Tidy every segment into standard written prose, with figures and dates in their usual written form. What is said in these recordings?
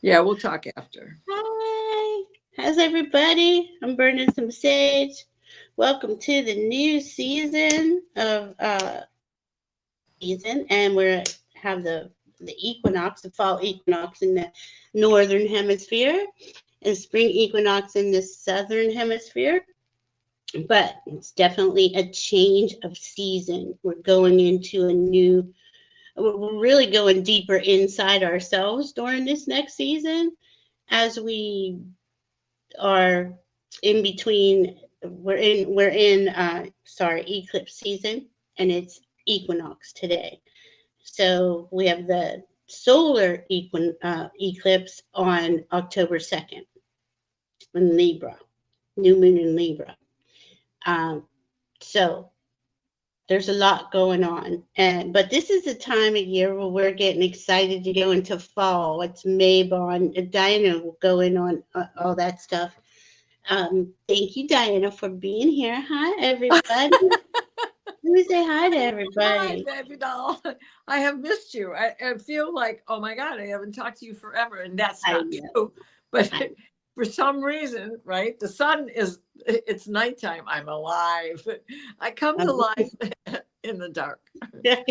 Yeah, we'll talk after. Hi. How's everybody? I'm burning some sage. Welcome to the new season of season, and we're have the equinox, the fall equinox in the northern hemisphere, and spring equinox in the southern hemisphere. But it's definitely a change of season. We're going into a new. We're really going deeper inside ourselves during this next season as we are in between. We're in eclipse season, and it's equinox today. So we have the solar eclipse on October 2nd in Libra, new moon in Libra. So there's a lot going on, and but this is the time of year where we're getting excited to go into fall. It's Maybon, Diana will go in on all that stuff. Thank you, Diana, for being here. Hi, everybody. Let me say hi to Hi, everybody. baby doll. I have missed you. I feel like, oh my God, I haven't talked to you forever. And that's I not know. true. But I, for some reason, right? The sun is, it's nighttime. I'm alive. I come to I'm life in the dark. laughing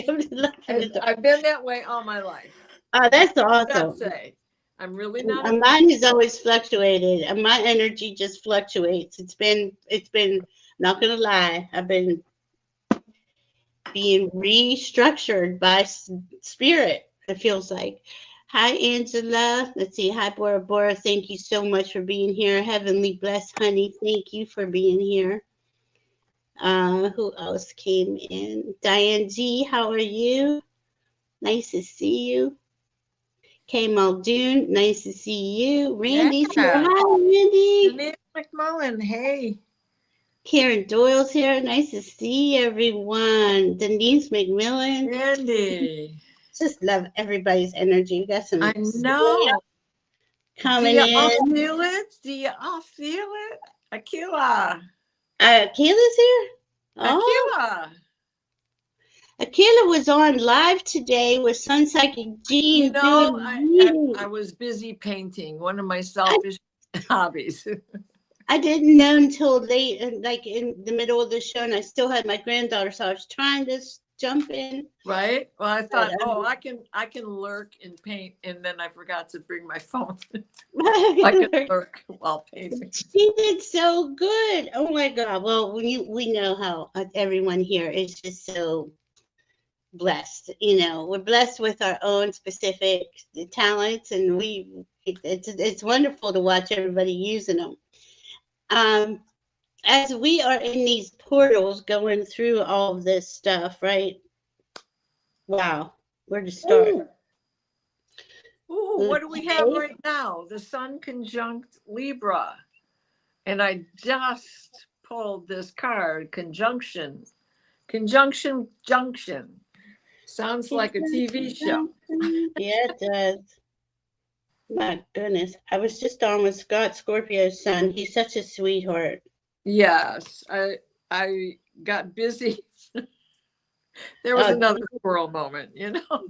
And at the- I've been that way all my life. Oh, that's Not awesome. say. I'm really not a Mine has always fluctuated, and my energy just fluctuates. It's been. Not gonna lie, I've been being restructured by spirit. It feels like. Hi, Angela. Let's see. Hi, Bora Bora. Thank you so much for being here. Heavenly blessed, honey. Thank you for being here. Who else came in? Diane G. How are you? Nice to see you. Kay Muldoon. Nice to see you. Randy's here. yeah. Hi, Randy. Denise McMullen. Hey. Karen Doyle's here. Nice to see everyone. Denise McMillan. Andy. Just love everybody's energy. We got I some know. Do coming you all in. feel it? Do you all feel it? Akila. Kayla's here. Oh, Akila. Akila was on live today with Sun Psychic You Jean know, doing reading. I was busy painting, one of my I, selfish hobbies. I didn't know until late, like in the middle of the show, and I still had my granddaughter, so I was trying to jump in. Right? Well, I But, thought, oh, I can lurk and paint, and then I forgot to bring my phone. I can um, lurk while painting. she did so good. Oh my God. Well, we know how everyone here is just so blessed. We're blessed with our own specific talents, and it's wonderful to watch everybody using them. Um, as we are in these portals going through all of this stuff, right? Wow, where to start? Ooh, ooh, what do we have Okay. right now? The Sun conjunct Libra. And I just pulled this card, conjunction junction. Sounds like a TV show. Yeah, it does. My goodness. I was just on with Scott Scorpio's son. He's such a sweetheart. Yes, I got busy. There was Uh, another squirrel moment, you know.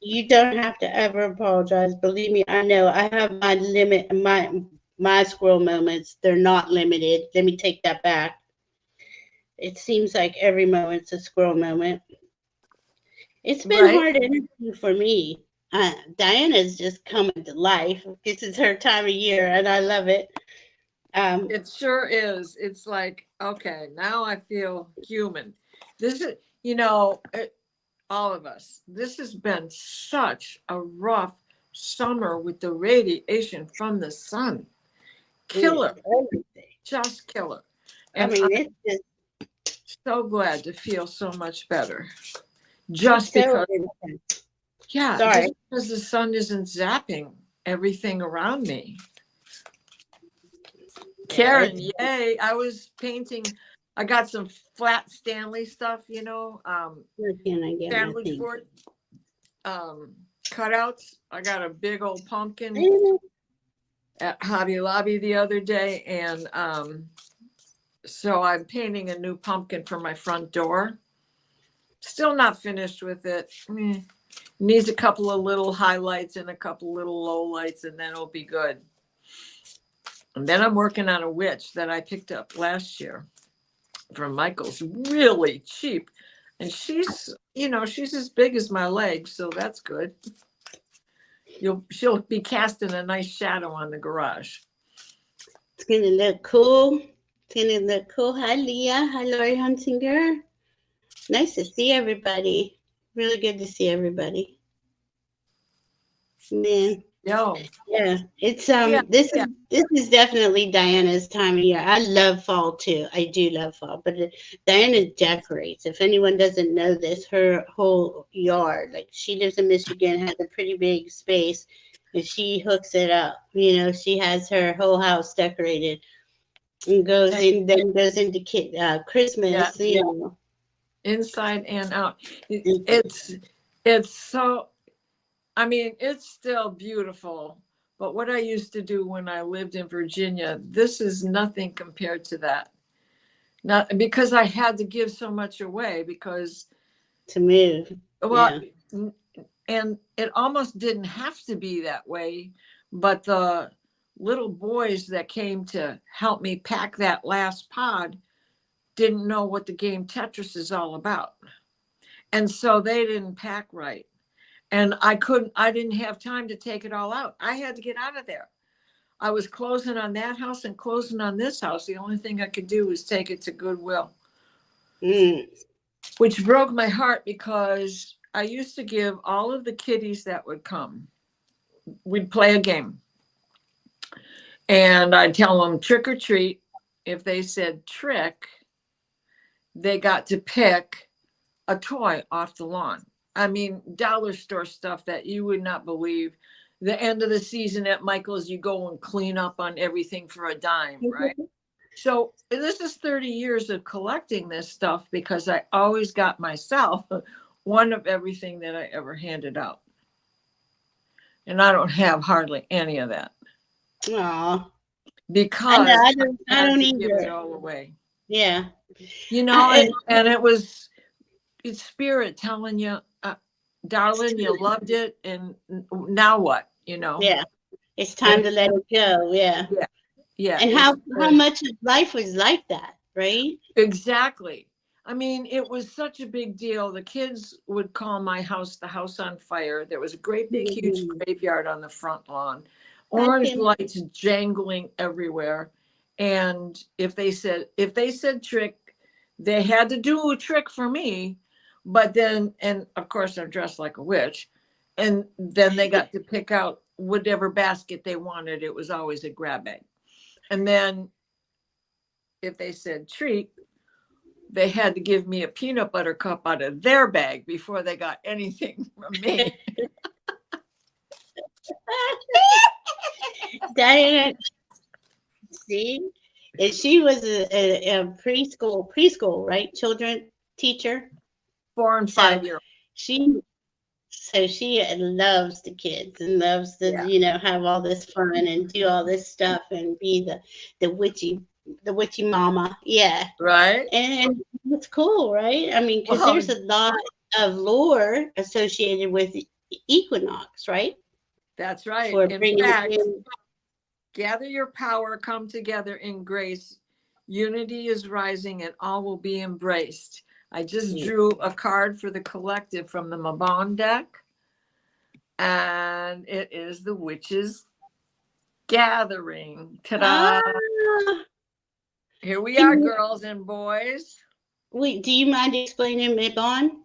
you don't have to ever apologize. Believe me, I know. I have my squirrel moments. They're not limited. Let me take that back. It seems like every moment's a squirrel moment. It's been Right? hard energy for me. Diana's just coming to life. This is her time of year, and I love it. Um, It sure is. It's like, okay, now I feel human. This is, all of us. This has been such a rough summer with the radiation from the sun. Killer, everything. just killer. I And mean, I'm it's just so glad to feel so much better. it's Just so because, intense. yeah, Sorry. just because the sun isn't zapping everything around me. Yeah, Karen, it's yay. I was painting. I got some flat Stanley stuff, where can I get my sandwich thing? board cutouts. I got a big old pumpkin Diana, at Hobby Lobby the other day. And so I'm painting a new pumpkin for my front door. Still not finished with it. Needs a couple of little highlights and a couple little low lights, and then it'll be good. And then I'm working on a witch that I picked up last year from Michael's, really cheap. And she's, you know, she's as big as my legs, so that's good. She'll be casting a nice shadow on the garage. It's gonna look cool. It's gonna look cool. Hi, Leah. Hi, Lori Hunsinger. Nice to see everybody. Really good to see everybody. Man. Yo. Yeah. It's Yeah, this is definitely Diana's time of year. I love fall too. I do love fall, but Diana decorates. If anyone doesn't know this, her whole yard, like she lives in Michigan, has a pretty big space, and she hooks it up. You know, she has her whole house decorated, and goes into Christmas. Yeah, you know, inside and out. It's so, I mean, it's still beautiful, but what I used to do when I lived in Virginia, this is nothing compared to that. Not because I had to give so much away because to move. well, and it almost didn't have to be that way, but the little boys that came to help me pack that last pod didn't know what the game Tetris is all about. And so they didn't pack right. And I didn't have time to take it all out. I had to get out of there. I was closing on that house and closing on this house. The only thing I could do was take it to Goodwill, which broke my heart because I used to give all of the kiddies that would come, we'd play a game. And I'd tell them trick or treat. If they said trick, they got to pick a toy off the lawn. I mean, dollar store stuff that you would not believe. The end of the season at Michael's, you go and clean up on everything for a dime, right? So this is 30 years of collecting this stuff because I always got myself one of everything that I ever handed out. And I don't have hardly any of that. Aw. Because I don't either. Give it all away. Yeah. You know, and it was, it's spirit telling you, darling, you loved it, and now what? You know? Yeah, it's time to let it go. Yeah, yeah. And how much of life was like that, right? Exactly. I mean, it was such a big deal. The kids would call my house the house on fire. There was a great big huge graveyard on the front lawn, orange lights jangling everywhere. And if they said trick, they had to do a trick for me. But then, and of course I'm dressed like a witch, and then they got to pick out whatever basket they wanted. It was always a grab bag. And then if they said treat, they had to give me a peanut butter cup out of their bag before they got anything from me. Diana, see, and she was a preschool, right? Children teacher. 4 and 5 year old. She loves the kids and loves to have all this fun and do all this stuff and be the witchy mama. Yeah, right. And it's cool, right? I mean, because there's a lot of lore associated with equinox, right? That's right. In fact, gather your power, come together in grace. Unity is rising and all will be embraced. I just drew a card for the collective from the Mabon deck, and it is the Witches Gathering. Ta-da! Here we are, girls and boys. Wait, do you mind explaining Mabon?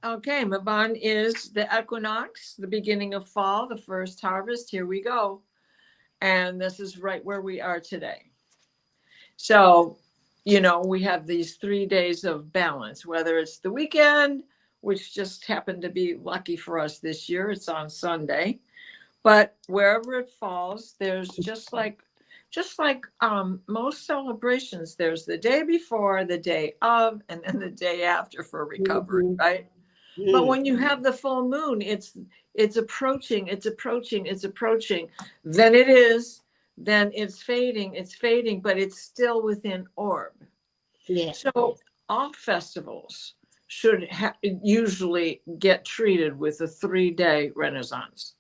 Okay, Mabon is the equinox, the beginning of fall, the first harvest. Here we go. And this is right where we are today. So, you know, we have these 3 days of balance, whether it's the weekend, which just happened to be lucky for us this year. It's on Sunday. But wherever it falls, there's just like most celebrations, there's the day before, the day of, and then the day after for recovery, right? But when you have the full moon, it's approaching, then it's fading, but it's still within orb. Yeah. So all festivals should usually get treated with a 3-day renaissance.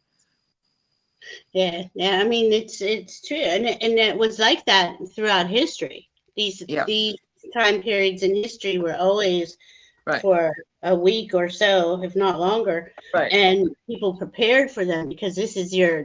Yeah, yeah. I mean, it's true, and it was like that throughout history. These time periods in history were always Right. for a week or so, if not longer, Right. and people prepared for them because this is your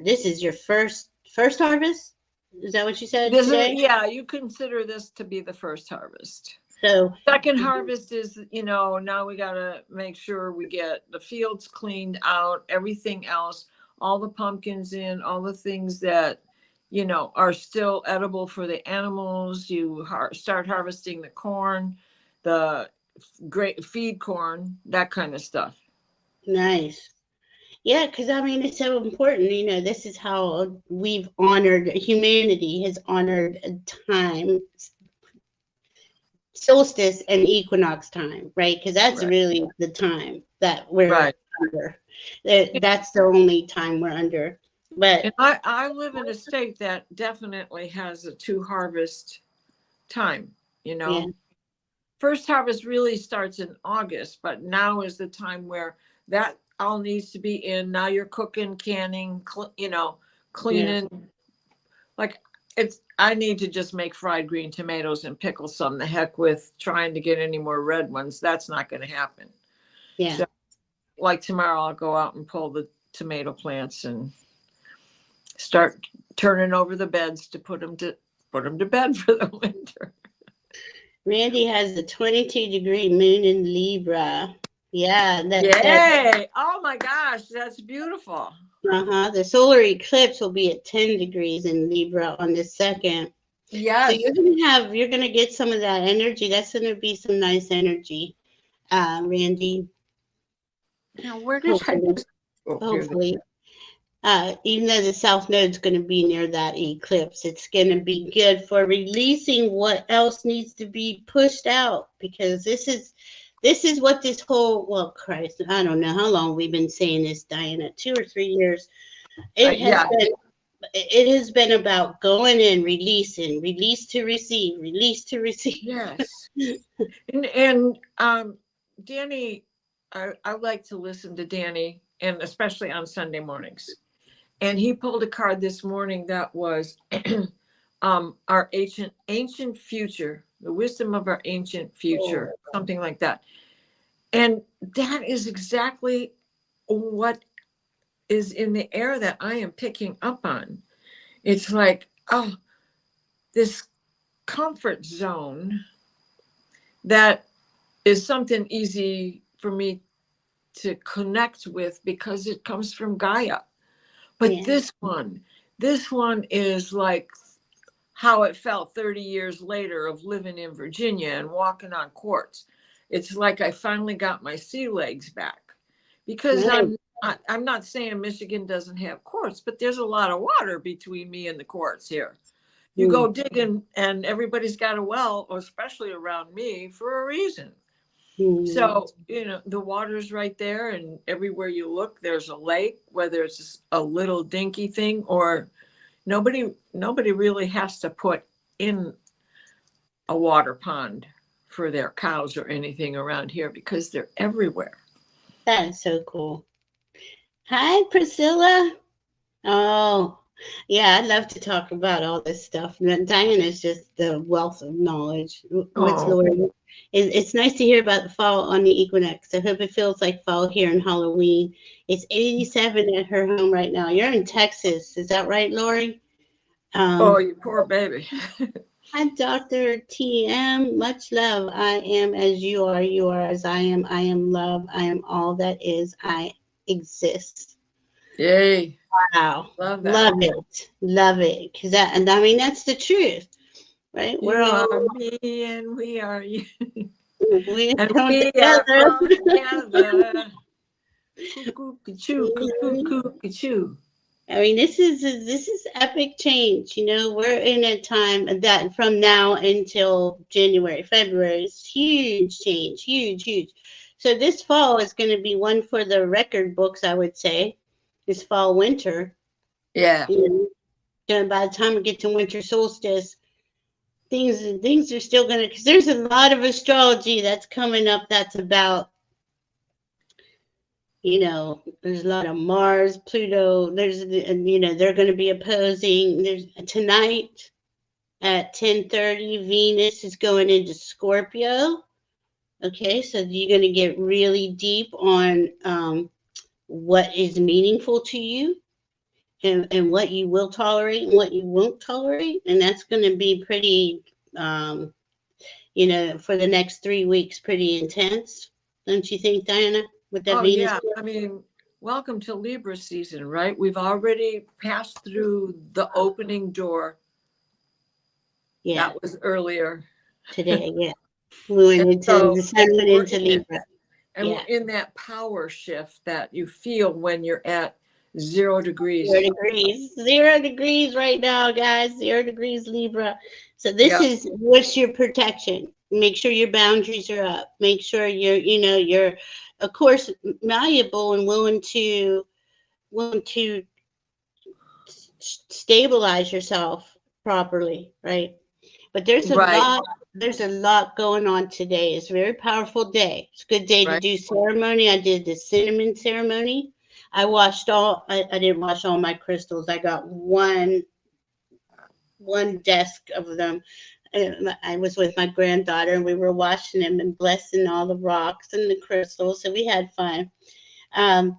first harvest. Is that what you said today? Yeah, you consider this to be the first harvest. So Second harvest is, now we got to make sure we get the fields cleaned out, everything else, all the pumpkins in, all the things that, are still edible for the animals. You start harvesting the corn, the great feed corn, that kind of stuff. nice. Yeah, because I mean, it's so important. This is how we've honored, humanity has honored time, solstice and equinox time, right? Because that's Right. really the time that we're Right. under. That's the only time we're under. But And I live in a state that definitely has a 2 harvest time, yeah, First harvest really starts in August, but now is the time where that all needs to be in. Now you're cooking, canning, cleaning. yeah. Like I need to just make fried green tomatoes and pickle some. The heck with trying to get any more red ones. That's not going to happen. Yeah. So, like tomorrow, I'll go out and pull the tomato plants and start turning over the beds to put them to bed for the winter. Randy has the 22-degree moon in Libra. Yeah. Yay! Oh my gosh, that's beautiful. The solar eclipse will be at 10 degrees in Libra on the 2nd. Yes. So you're gonna get some of that energy. That's gonna be some nice energy, Randy. Now, where did hopefully. Even though the South Node's going to be near that eclipse, it's going to be good for releasing what else needs to be pushed out, because this is what this whole, well, Christ, I don't know how long we've been saying this, Diana, 2 or 3 years. It has been about going in, releasing, release to receive, release to receive. Yes. and Danny, I like to listen to Danny, and especially on Sunday mornings. And he pulled a card this morning that was our ancient future, the wisdom of our ancient future, something like that. And that is exactly what is in the air that I am picking up on. It's like, this comfort zone that is something easy for me to connect with because it comes from Gaia. But this one is like how it felt 30 years later of living in Virginia and walking on quartz. It's like I finally got my sea legs back, because I'm not saying Michigan doesn't have quartz, but there's a lot of water between me and the quartz here. You go digging and everybody's got a well, especially around me, for a reason. So, the water's right there, and everywhere you look, there's a lake, whether it's a little dinky thing or nobody really has to put in a water pond for their cows or anything around here, because they're everywhere. That is so cool. Hi, Priscilla. Oh, yeah, I'd love to talk about all this stuff. Diana's just the wealth of knowledge. What's Lori? It's nice to hear about the fall on the equinox. I hope it feels like fall here in Halloween. It's 87 at her home right now. You're in Texas. Is that right, Lori? You poor baby. Hi, Dr. TM. Much love. I am as you are. You are as I am. I am love. I am all that is. I exist. Yay. Wow. Love that. Love it. And I mean, that's the truth. Right? We're all me and we are you. We and come we together. are all together. Cuckoo. I mean, this is epic change. We're in a time that from now until January, February, is huge change, huge. So this fall is going to be one for the record books, I would say. This fall, winter. Yeah. By the time we get to winter solstice, things are still going to, because there's a lot of astrology that's coming up that's about You know, there's a lot of Mars, Pluto. There's, you know, they're going to be opposing. There's tonight at 10:30, Venus is going into Scorpio. Okay, so you're going to get really deep on what is meaningful to you, and what you will tolerate and what you won't tolerate. And that's going to be pretty, um, you know, for the next 3 weeks, pretty intense. Don't you think, Diana? With that Oh, Venus? yeah. I mean, welcome to Libra season, right? We've already passed through the opening door. Yeah, That was earlier. today. Yeah, we went And into so the sun went we're into in it. Libra. And Yeah, we're in that power shift that you feel when you're at 0 degrees. 0 degrees, 0 degrees right now, guys. 0 degrees Libra. So this Yeah, is what's your protection. Make sure your boundaries are up. Make sure you're, you know, you're, of course, malleable and willing to stabilize yourself properly, right? But right, there's a lot going on today. It's a very powerful day. It's a good day to right. do ceremony. I did the cinnamon ceremony. I didn't wash all my crystals. I got one desk of them. I was with my granddaughter and we were washing them and blessing all the rocks and the crystals. So we had fun. Um,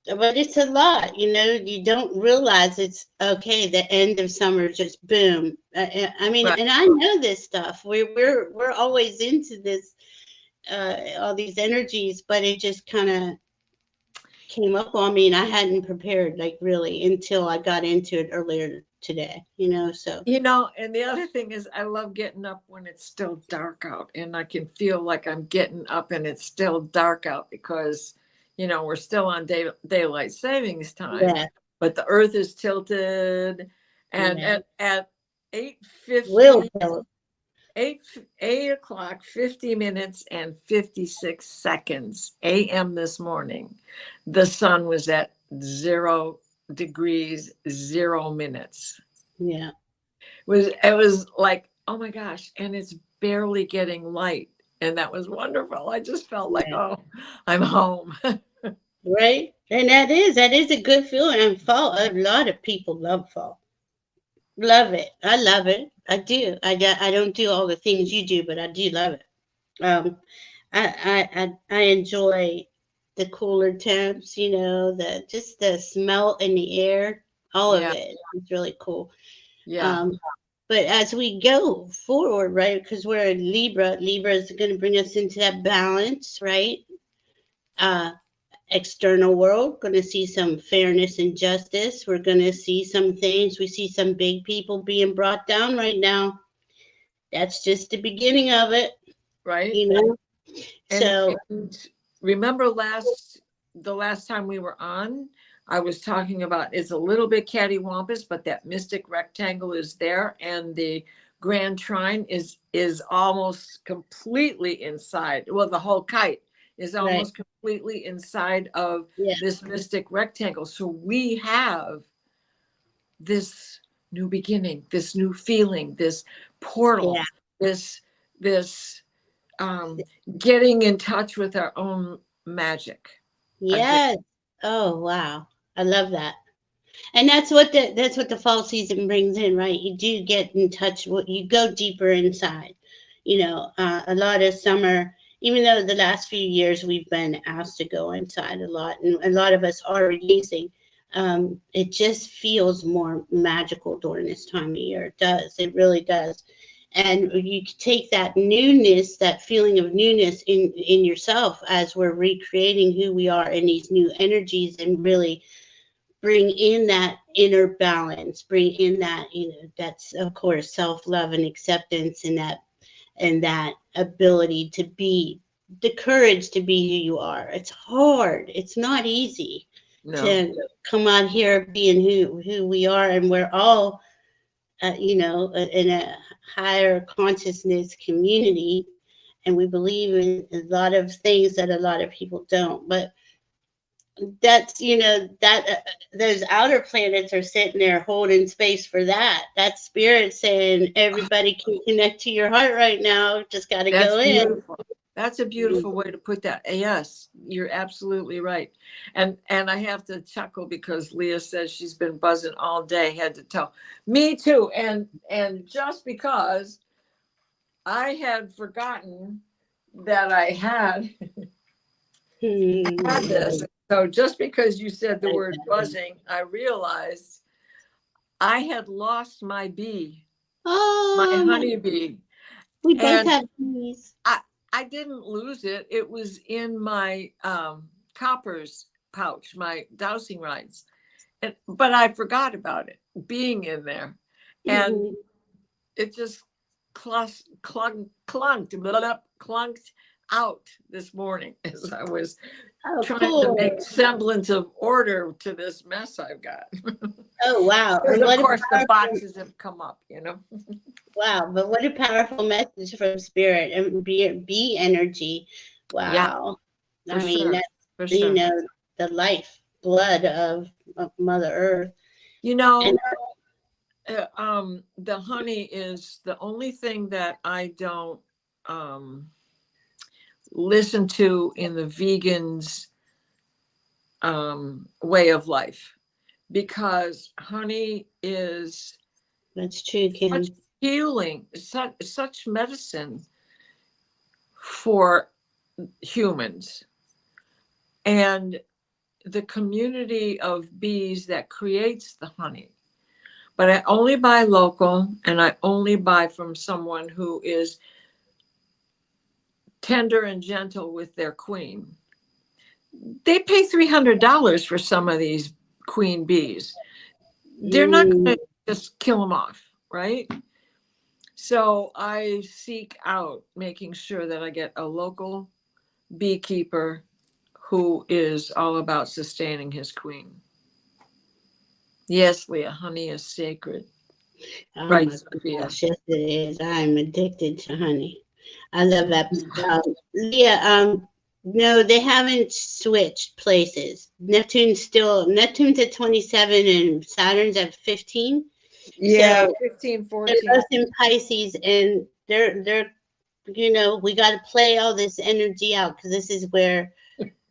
but it's a lot, you know. You don't realize it's okay. The end of summer, just boom. I mean, Right. and I know this stuff. We're always into this, all these energies, but it just kind of came up on me, and I hadn't prepared, like, really until I got into it earlier today. You know, so You know, and the other thing is I love getting up when it's still dark out and I can feel like I'm getting up and it's still dark out because, you know, we're still on daylight savings time, yeah, but the earth is tilted and yeah, at will 8:50 tell. 8 o'clock 50 minutes and 56 seconds a.m. this morning, the sun was at 0 degrees 0 minutes. Yeah, It was like, oh my gosh, and it's barely getting light, and that was wonderful. I just felt like, yeah, oh, I'm home. right. And that is a good feeling. And fall, a lot of people love fall. Love it. I love it. I do. I don't do all the things you do, but I do love it. Um, I enjoy the cooler temps. You know, the smell in the air. All of Yeah, it. It's really cool. yeah, Um, but as we go forward, right? Because we're in Libra. Libra is going to bring us into that balance, right? Uh, External world, going to see some fairness and justice. We're going to see some things. We see some big people being brought down right now. That's just the beginning of it, right. you know. And, So and remember the last time we were on, I was talking about it's a little bit cattywampus, but that mystic rectangle is there, and the grand trine is almost completely inside. Well, the whole kite is right, almost completely inside of yeah, this mystic rectangle. So we have this new beginning, this new feeling, this yeah, portal, this um, getting in touch with our own magic again. yes. Oh wow, I love that. And that's what the fall season brings in, right? You do get in touch with, you go deeper inside. You know, a lot of summer, even though the last few years we've been asked to go inside a lot, and a lot of us are releasing, it just feels more magical during this time of year. It does. It really does. And you take that newness, that feeling of newness in yourself as we're recreating who we are in these new energies, and really bring in that inner balance, bring in that, you know, that's of course self-love and acceptance, and that ability to be, the courage to be who you are. It's hard, it's not easy No, to come out here being who we are, and we're all you know, in a higher consciousness community, and we believe in a lot of things that a lot of people don't. But that's, you know, that those outer planets are sitting there holding space for that spirit saying everybody can connect to your heart right now, just got to that's go in. beautiful. That's a beautiful way to put that. Yes, you're absolutely right. And I have to chuckle because Leah says she's been buzzing all day, head to toe. Me too. And just because I had forgotten that I had this. So just because you said the word buzzing, I realized I had lost my bee, my honeybee. We both And have bees. I didn't lose it. It was in my coppers pouch, my dowsing rods. But I forgot about it being in there. And it just clunked out this morning as I was trying to make semblance of order to this mess I've got. Oh, wow. And of course, the boxes have come up, you know. Wow, but what a powerful message from spirit and bee energy. Wow. Yeah, I mean, sure, that's, you know, the life blood of Mother Earth. You know, the honey is the only thing that I don't listen to in the vegans way of life, because honey is that's true, Kim. Such healing, such medicine for humans, and the community of bees that creates the honey. But I only buy local, and I only buy from someone who is tender and gentle with their queen. They pay $300 for some of these queen bees. They're not going to just kill them off, right? So I seek out making sure that I get a local beekeeper who is all about sustaining his queen. Yes, Leah, honey is sacred. Oh right, my Sophia. gosh, yes it is. I'm addicted to honey. I love that. Leah, no, they haven't switched places. Neptune's at 27 and Saturn's at 15. Yeah, so 15, 14. They're both in Pisces, and they're you know, we got to play all this energy out, because this is where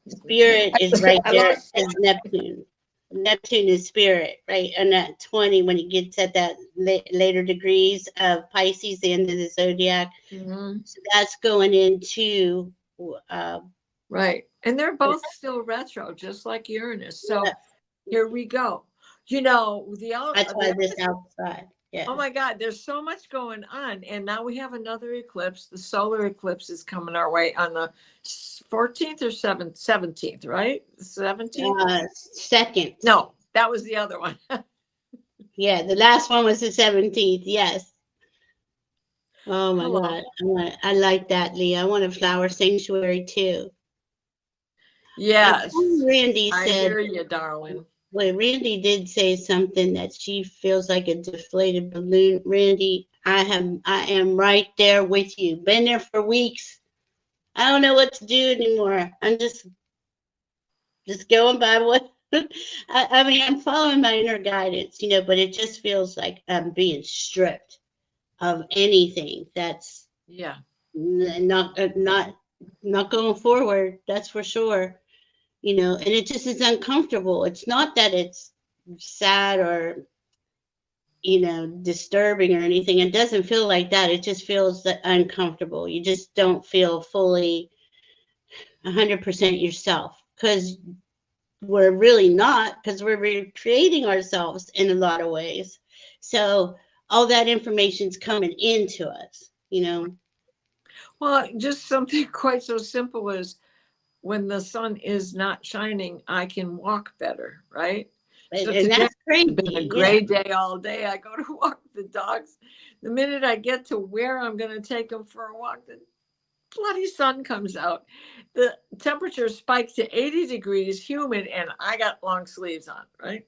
spirit is right there. Is Neptune. Neptune is spirit, right? And at 20, when it gets at that later degrees of Pisces, the end of the zodiac, so that's going into right. And they're both still retro, just like Uranus. So here we go. You know, that's why this outside. Yeah. Oh my God, there's so much going on. And now we have another eclipse. The solar eclipse is coming our way on the 14th or 17th, right? 17th? Second. No, that was the other one. Yeah, the last one was the 17th. Yes. Oh my God. I like that, Leah. I want a flower sanctuary too. Yes. Randy said, I hear you, darling. Well, Randy did say something that she feels like a deflated balloon. Randy, I am right there with you. Been there for weeks. I don't know what to do anymore. I'm just going by what I mean, I'm following my inner guidance, you know, but it just feels like I'm being stripped of anything that's not going forward. That's for sure. You know, and it just is uncomfortable. It's not that it's sad or, you know, disturbing or anything. It doesn't feel like that. It just feels uncomfortable. You just don't feel fully 100% yourself, because we're really not, because we're recreating ourselves in a lot of ways. So all that information's coming into us, you know. Well, just something quite so simple as when the sun is not shining, I can walk better, right? So and that's crazy. It's been a gray day all day. I go to walk the dogs. The minute I get to where I'm going to take them for a walk, the bloody sun comes out. The temperature spikes to 80 degrees, humid, and I got long sleeves on, right?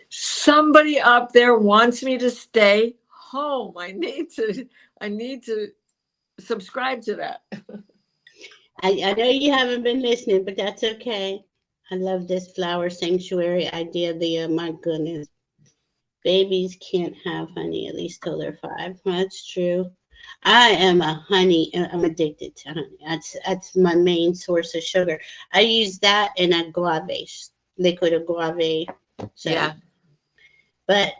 Somebody up there wants me to stay home. I need to subscribe to that. I know you haven't been listening, but that's okay. I love this flower sanctuary idea, Leah. My goodness. Babies can't have honey, at least till they're 5. That's true. I am a honey. I'm addicted to honey. That's my main source of sugar. I use that in agave, liquid agave. So, Yeah. but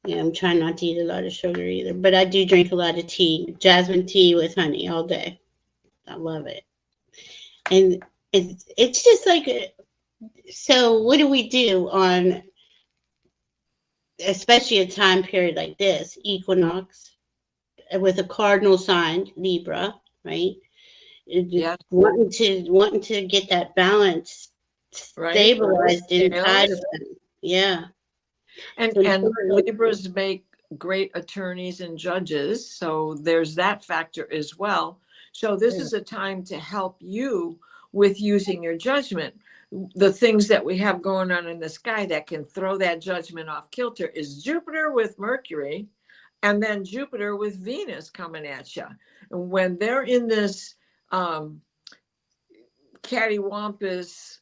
yeah, I'm trying not to eat a lot of sugar either. But I do drink a lot of tea, jasmine tea with honey all day. I love it. And it's just like, so what do we do on, especially a time period like this, equinox, with a cardinal sign, Libra, right? Yeah. Wanting to get that balance Right. stabilized inside of Scales. them. Yeah. And So Libras make great attorneys and judges, so there's that factor as well. So this is a time to help you with using your judgment. The things that we have going on in the sky that can throw that judgment off kilter is Jupiter with Mercury, and then Jupiter with Venus coming at you. And when they're in this cattywampus,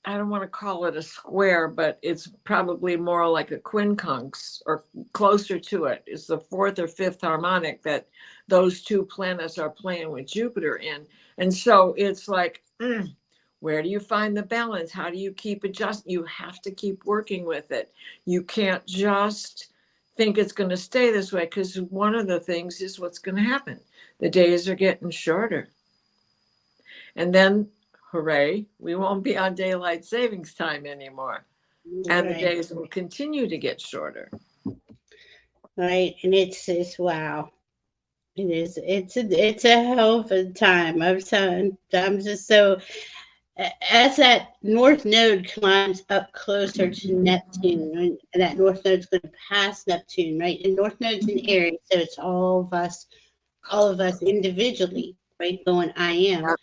I don't want to call it a square, but it's probably more like a quincunx or closer to it. It's the fourth or fifth harmonic that those two planets are playing with Jupiter in. And so it's like, where do you find the balance? How do you keep adjusting? You have to keep working with it. You can't just think it's going to stay this way, because one of the things is what's going to happen. The days are getting shorter. And then, hooray, we won't be on daylight savings time anymore. And the right, days will continue to get shorter. right, and wow. It is. It's a hell of a time. I'm just so, as that North Node climbs up closer to Neptune, and that North Node's going to pass Neptune, right? And North Node's in Aries, so it's all of us individually, right? Going, I am.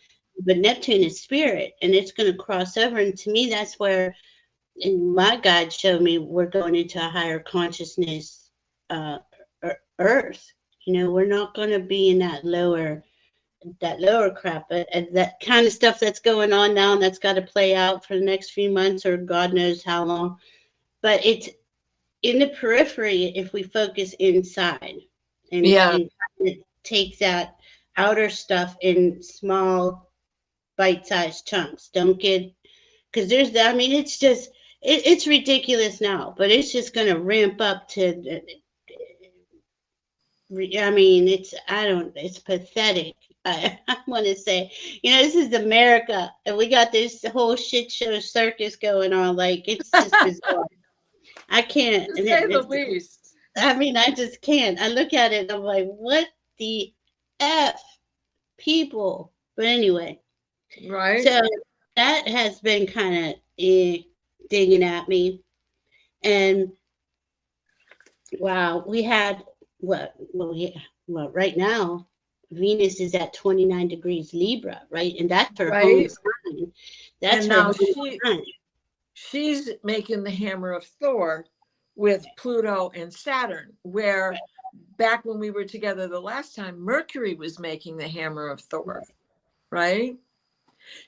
But Neptune is spirit, and it's going to cross over. And to me, that's where, and my guide showed me, we're going into a higher consciousness, Earth. We're not going to be in that lower crap, but that kind of stuff that's going on now, and that's got to play out for the next few months or God knows how long. But it's in the periphery if we focus inside, and it takes that outer stuff in small bite-sized chunks. Don't get, because it's just, it's ridiculous now, but it's just going to ramp up to, it's pathetic. I want to say, this is America, and we got this whole shit show circus going on. Like, it's just bizarre. I can't. To say the least. I just can't. I look at it and I'm like, what the F, people? But anyway. Right. So that has been kind of digging at me. And wow, we had right now, Venus is at 29 degrees Libra, right? And that's her home sign. That's her home sign. She's making the hammer of Thor with Pluto and Saturn, where back when we were together the last time, Mercury was making the hammer of Thor, right?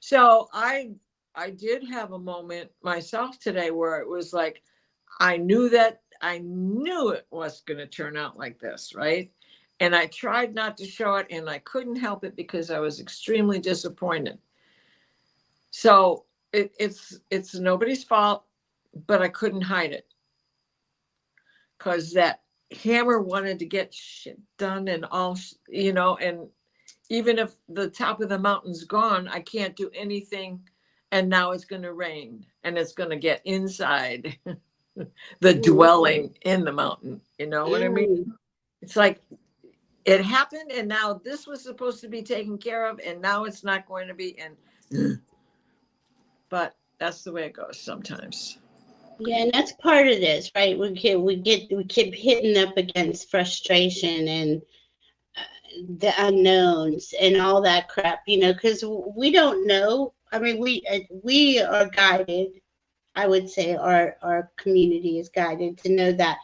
So I did have a moment myself today where it was like, I knew it was going to turn out like this, right? And I tried not to show it, and I couldn't help it because I was extremely disappointed. So it's nobody's fault, but I couldn't hide it, because that hammer wanted to get shit done and all, and even if the top of the mountain's gone, I can't do anything. And now it's going to rain, and it's going to get inside the dwelling in the mountain. You know what I mean? It's like it happened, and now this was supposed to be taken care of, and now it's not going to be. And but that's the way it goes sometimes. Yeah, and that's part of this, right? We keep hitting up against frustration and the unknowns and all that crap, because we don't know. I mean, we are guided. I would say our community is guided to know that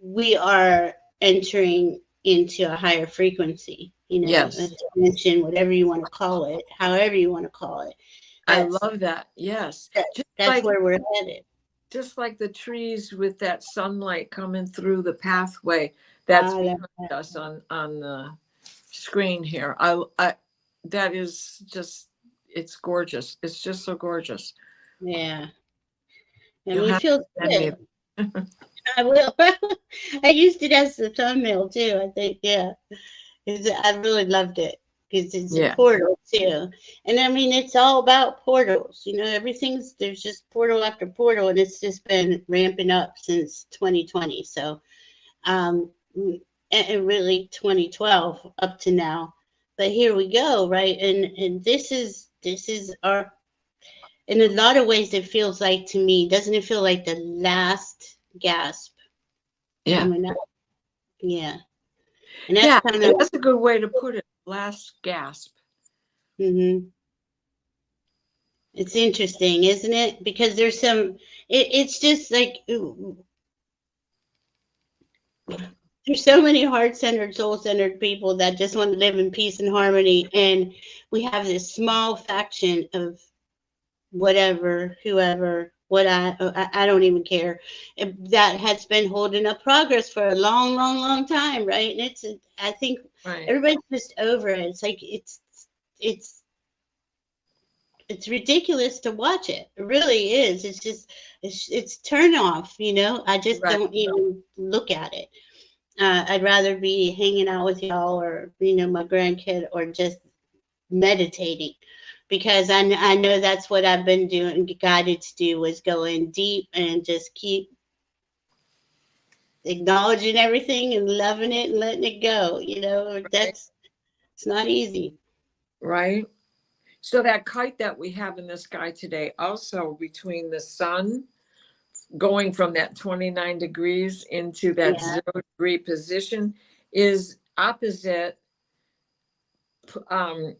we are entering into a higher frequency. Yes. A dimension, whatever you want to call it, however you want to call it. I love that. Yes. That's where we're headed. just like the trees with that sunlight coming through the pathway that's I love behind us on the screen here. I that is just, it's gorgeous. It's just so gorgeous. Yeah. I You'll mean, it have to feels send me. good. I will. I used it as the thumbnail too, I think. Yeah. I really loved it because it's a Yeah, portal too. And I mean, it's all about portals. You know, there's just portal after portal, and it's just been ramping up since 2020. So, and really 2012 up to now. But here we go, right? And this is our, in a lot of ways, it feels like to me, doesn't it feel like the last gasp yeah, coming up? Yeah. And that's yeah. kind of, That's a good way to put it. Last gasp. hmm it's interesting, isn't it? Because it's just like, there's so many heart-centered, soul-centered people that just want to live in peace and harmony. And we have this small faction of whatever, whoever, I don't even care, that has been holding up progress for a long, long, long time, right? And I think Right, everybody's just over it. It's like it's it's ridiculous to watch it. It really is. It's just it's turn off. I just right. don't even look at it. I'd rather be hanging out with y'all, or my grandkid, or just meditating, because I know that's what I've been doing, guided to do, was go in deep and just keep acknowledging everything and loving it and letting it go. Right, It's not easy. right. So that kite that we have in the sky today, also between the sun going from that 29 degrees into that Yeah. 0 degree position, is opposite um,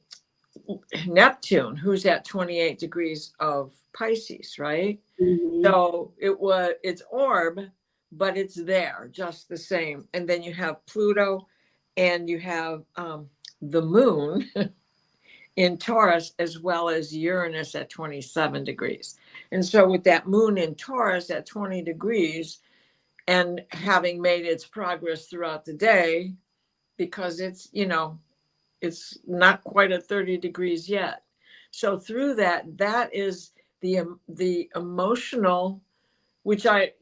Neptune, who's at 28 degrees of Pisces, right? Hmm. So it's orb, but it's there just the same. And then you have Pluto, and you have the moon in Taurus, as well as Uranus at 27 degrees. And so with that moon in Taurus at 20 degrees, and having made its progress throughout the day, because it's not quite at 30 degrees yet. So through that is the emotional, which I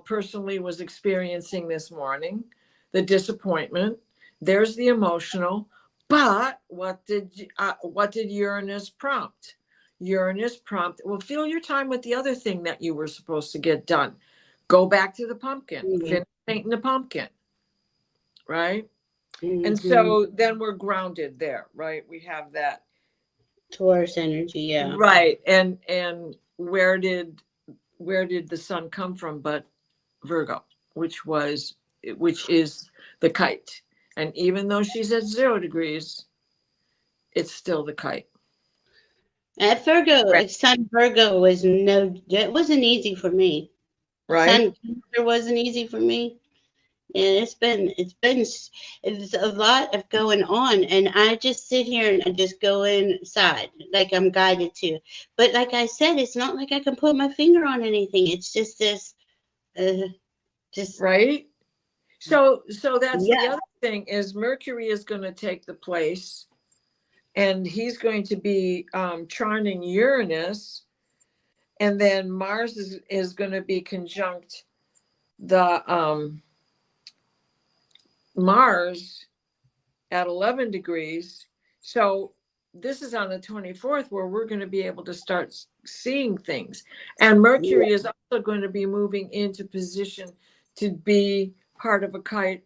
personally was experiencing this morning, the disappointment. There's the emotional, but what did Uranus prompt? Uranus prompt, well, fill your time with the other thing that you were supposed to get done. Go back to the pumpkin, finish painting the pumpkin, right? And Hmm. so then we're grounded there, right? We have that. Taurus energy, yeah. Right. And where did the sun come from but Virgo, which is the kite. And even though she's at 0 degrees, it's still the kite. At Virgo, Right. Sun Virgo was no, it wasn't easy for me. Right? Sun Cancer wasn't easy for me. And it's a lot of going on, and I just sit here and I just go inside like I'm guided to. But like I said, it's not like I can put my finger on anything. It's just this, uh, just Right. So that's the yeah. other thing, is Mercury is going to take the place, and he's going to be trining Uranus, and then Mars is going to be conjunct the Mars at 11 degrees. So this is on the 24th, where we're going to be able to start seeing things. And Mercury is also going to be moving into position to be part of a kite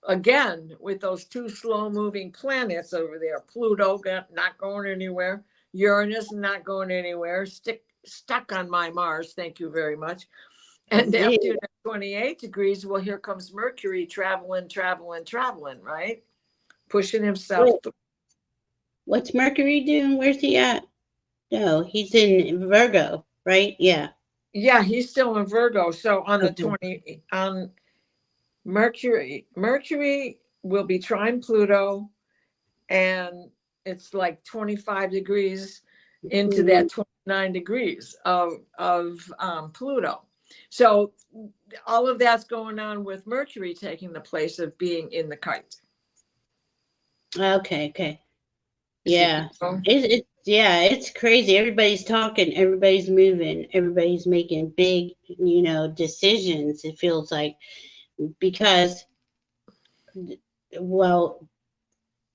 again, with those two slow moving planets over there. Pluto not going anywhere. Uranus not going anywhere. Stuck on my Mars. Thank you very much. And Yeah. Neptune at 28 degrees. Well, here comes Mercury traveling, right? Pushing himself Wait, what's Mercury doing? Where's he at? No, he's in Virgo, right? Yeah. Yeah, he's still in Virgo. So on the Okay. 20, on Mercury will be trine Pluto, and it's like 25 degrees into Mhm. that 29 degrees of Pluto. So all of that's going on with Mercury taking the place of being in the kite. Okay, okay. See, Yeah. Yeah, it's crazy. Everybody's talking, everybody's moving, everybody's making big, decisions, it feels like, because, well,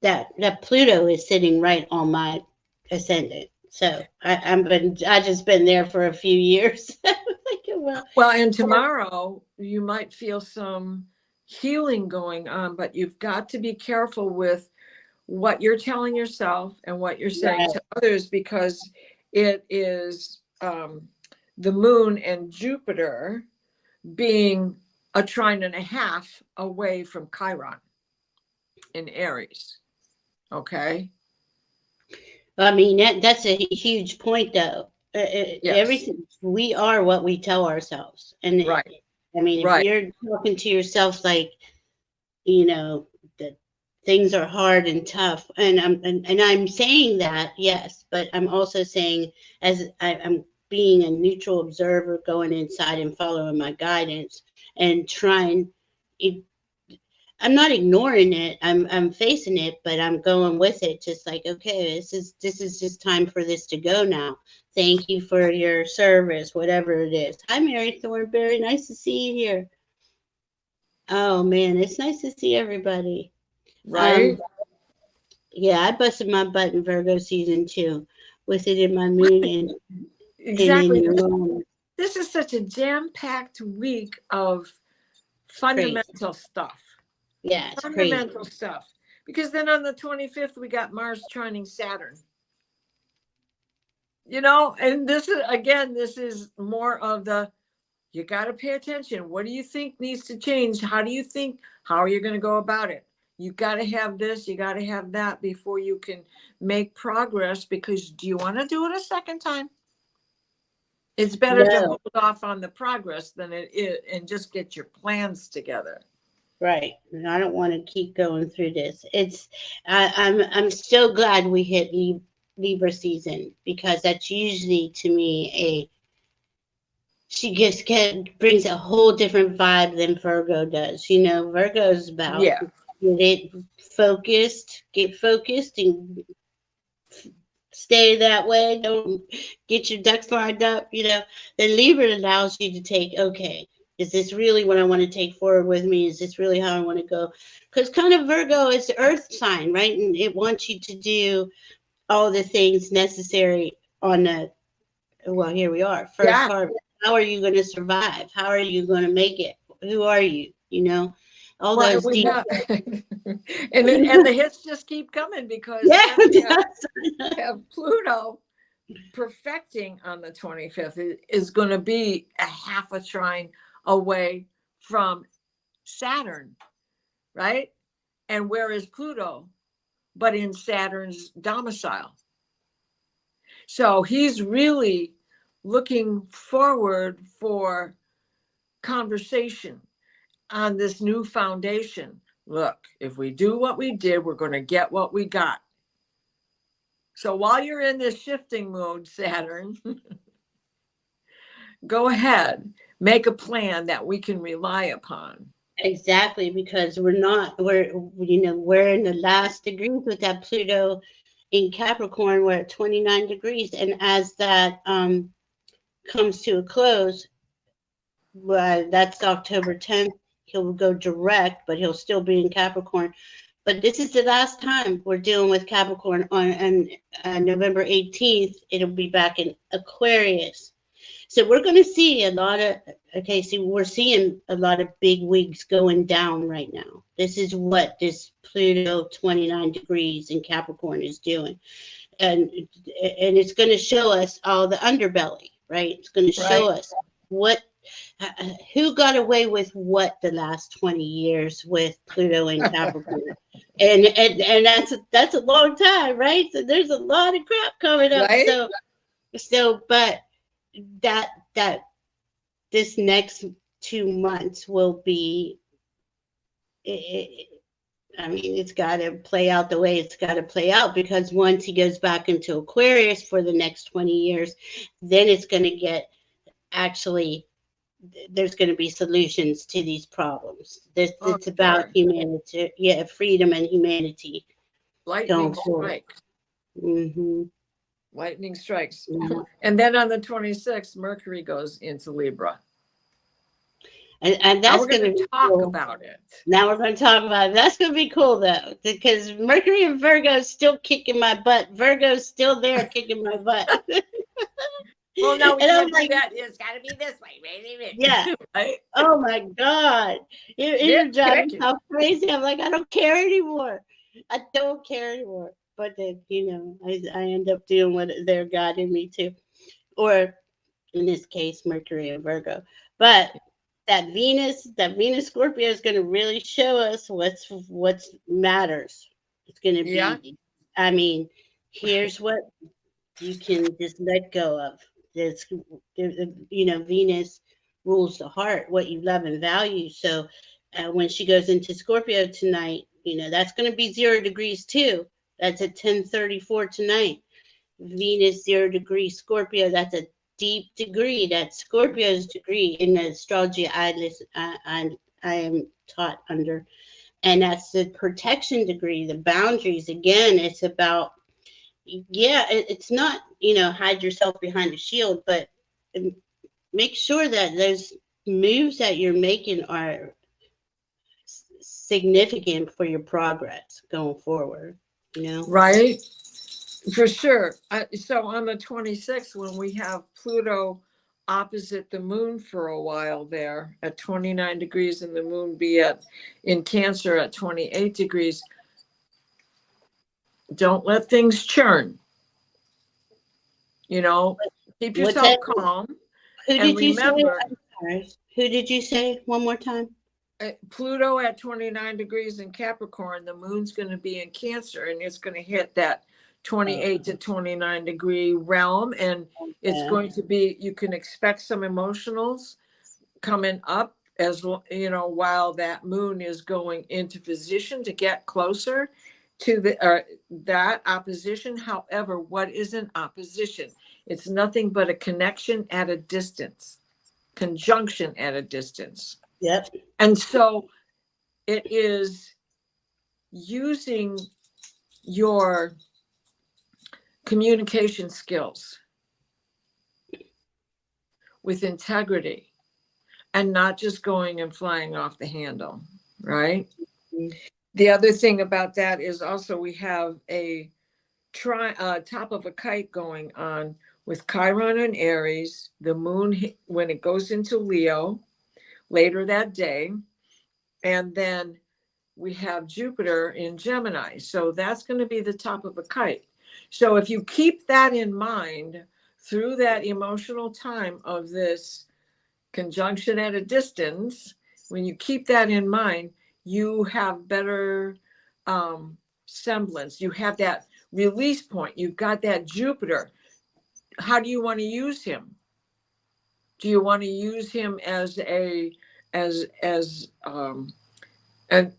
that Pluto is sitting right on my ascendant. So I just been there for a few years. Well, and tomorrow you might feel some healing going on, but you've got to be careful with what you're telling yourself and what you're saying Right. to others, because it is the moon and Jupiter being a trine and a half away from Chiron in Aries. Okay. I mean, that's a huge point, though. Yes. Everything, we are what we tell ourselves, and Right. I mean, if Right. you're talking to yourself like, that things are hard and tough, and I'm saying that, yes, but I'm also saying, as I'm being a neutral observer, going inside and following my guidance and trying. I'm not ignoring it. I'm facing it, but I'm going with it. Just like, okay, this is just time for this to go now. Thank you for your service, whatever it is. Hi, Mary Thornberry. Nice to see you here. Oh man, it's nice to see everybody. Right. Yeah, I busted my butt in Virgo season 2, with it in my moon and Exactly. in your This is such a jam-packed week of fundamental stuff. Yeah, it's Fundamental crazy. stuff. Because then on the 25th, we got Mars trining Saturn. And this is, again, this is more of the, you got to pay attention. What do you think needs to change? How are you going to go about it? You got to have this, you got to have that before you can make progress, because do you want to do it a second time? It's better to No, hold off on the progress than it is and just get your plans together. right. And I don't want to keep going through this. I'm so glad we hit Libra season, because that's usually, to me, she just brings a whole different vibe than Virgo does. Virgo is about Yeah. get focused and stay that way. Don't get your ducks lined up. Then Libra allows you to take, okay, is this really what I want to take forward with me? Is this really how I want to go? Because kind of Virgo is the earth sign, right? And it wants you to do all the things necessary on the, well, here we are, first Yeah. harvest. How are you going to survive? How are you going to make it? Who are you? All Well, and those we deep. have, and the hits just keep coming, because Yeah, then we have Pluto perfecting on the 25th. It is going to be a half a trine away from Saturn, right? And where is Pluto? But in Saturn's domicile. So he's really looking forward for conversation on this new foundation. Look, if we do what we did, we're going to get what we got. So while you're in this shifting mode, Saturn, go ahead, make a plan that we can rely upon. Exactly, because we're in the last degrees with that Pluto in Capricorn. We're at 29 degrees, and as that comes to a close, that's October 10th. He'll go direct, but he'll still be in Capricorn. But this is the last time we're dealing with Capricorn. On November 18th, it'll be back in Aquarius. So we're going to see a lot of, okay, so we're seeing a lot of big wigs going down right now. This is what this Pluto 29 degrees in Capricorn is doing. And it's going to show us all the underbelly, right? It's going to show us who got away with what the last 20 years with Pluto and Capricorn. and that's a long time, right? So there's a lot of crap coming up. Right? But that this next 2 months will be, I mean, it's got to play out the way it's got to play out, because once he goes back into Aquarius for the next 20 years, then it's going to get actually there's going to be solutions to these problems. Oh, It's about sure. humanity, yeah, freedom and humanity Lightning going forward. strikes. Mm-hmm. Lightning strikes. Yeah. And then on the 26th, Mercury goes into Libra. And Now that's we're going to going to be talk cool. about it. Now we're going to talk about it. That's going to be cool though, because Mercury and Virgo is still kicking my butt. Virgo's still there kicking my butt. Well, no, we And I'm can't do like, that. It's got to be this way, baby. yeah. Right? Oh my God. You're driving me Nitpicking. so crazy. I'm like, I don't care anymore. I don't care anymore. But then, I end up doing what they're guiding me to. Or in this case, Mercury and Virgo. But that Venus Scorpio is going to really show us what's matters. It's going to Yeah. be, I mean, here's what you can just let go of. This, Venus rules the heart, what you love and value. So when she goes into Scorpio tonight, that's going to be 0 degrees too. That's at 10:34 tonight. Venus 0 degree Scorpio. That's a deep degree. That's Scorpio's degree in the astrology I am taught under, and that's the protection degree, the boundaries. Again, it's about, yeah, it's not, hide yourself behind a shield, but make sure that those moves that you're making are significant for your progress going forward, Right. For sure. So on the 26th, when we have Pluto opposite the moon for a while there at 29 degrees and the moon be in Cancer at 28 degrees, don't let things churn. Keep What's yourself that? calm. Who And did you say? remember, I'm sorry. Who did you say one more time? Pluto at 29 degrees in Capricorn, the moon's going to be in Cancer, and it's going to hit that 28 to 29 degree realm. And it's going to be, you can expect some emotionals coming up while that moon is going into position to get closer to that opposition. However, what is an opposition? It's nothing but a connection at a distance, conjunction at a distance. Yep. And so it is using your communication skills with integrity and not just going and flying off the handle, right? Mm-hmm. The other thing about that is also we have a top of a kite going on with Chiron and Aries, the moon when it goes into Leo later that day, and then we have Jupiter in Gemini. So that's going to be the top of a kite. So if you keep that in mind through that emotional time of this conjunction at a distance, when you keep that in mind, you have better semblance. You have that release point. You've got that Jupiter. How do you want to use him? Do you want to use him as an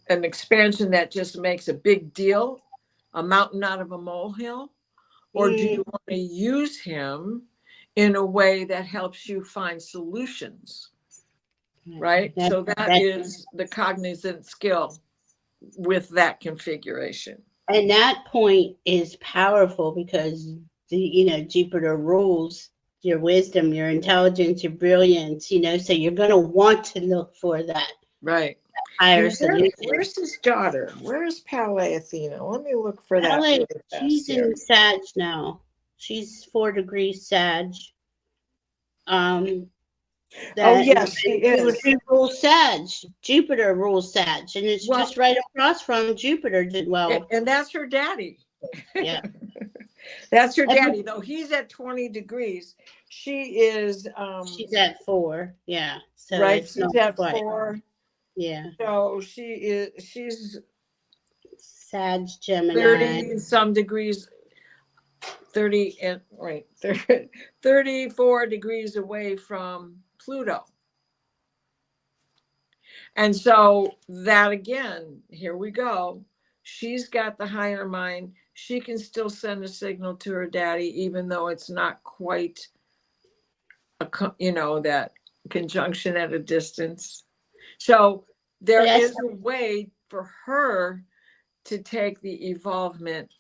expansion that just makes a big deal, a mountain out of a molehill? Or do you want to use him in a way that helps you find solutions? Right? So that is the cognizant skill with that configuration. And that point is powerful because Jupiter rules your wisdom, your intelligence, your brilliance, so you're going to want to look for that. Right. Higher solution. Where's his daughter? Where's Palais Athena? Let me look for that. Really she's in Sag now. She's 4 degrees Sag. Yes, she is. She rules Sag. Jupiter rules Sag, and it's just right across from Jupiter. And that's her daddy. Yeah. That's her daddy, though he's at 20 degrees. She is she's at 4. Yeah. So right. She's at 4. Yeah. So she's Sag Gemini. 30 some degrees, 30 and 34 degrees away from Pluto. And so that again, here we go. She's got the higher mind. She can still send a signal to her daddy, even though it's not quite that conjunction at a distance. So there is a way for her to take the evolvement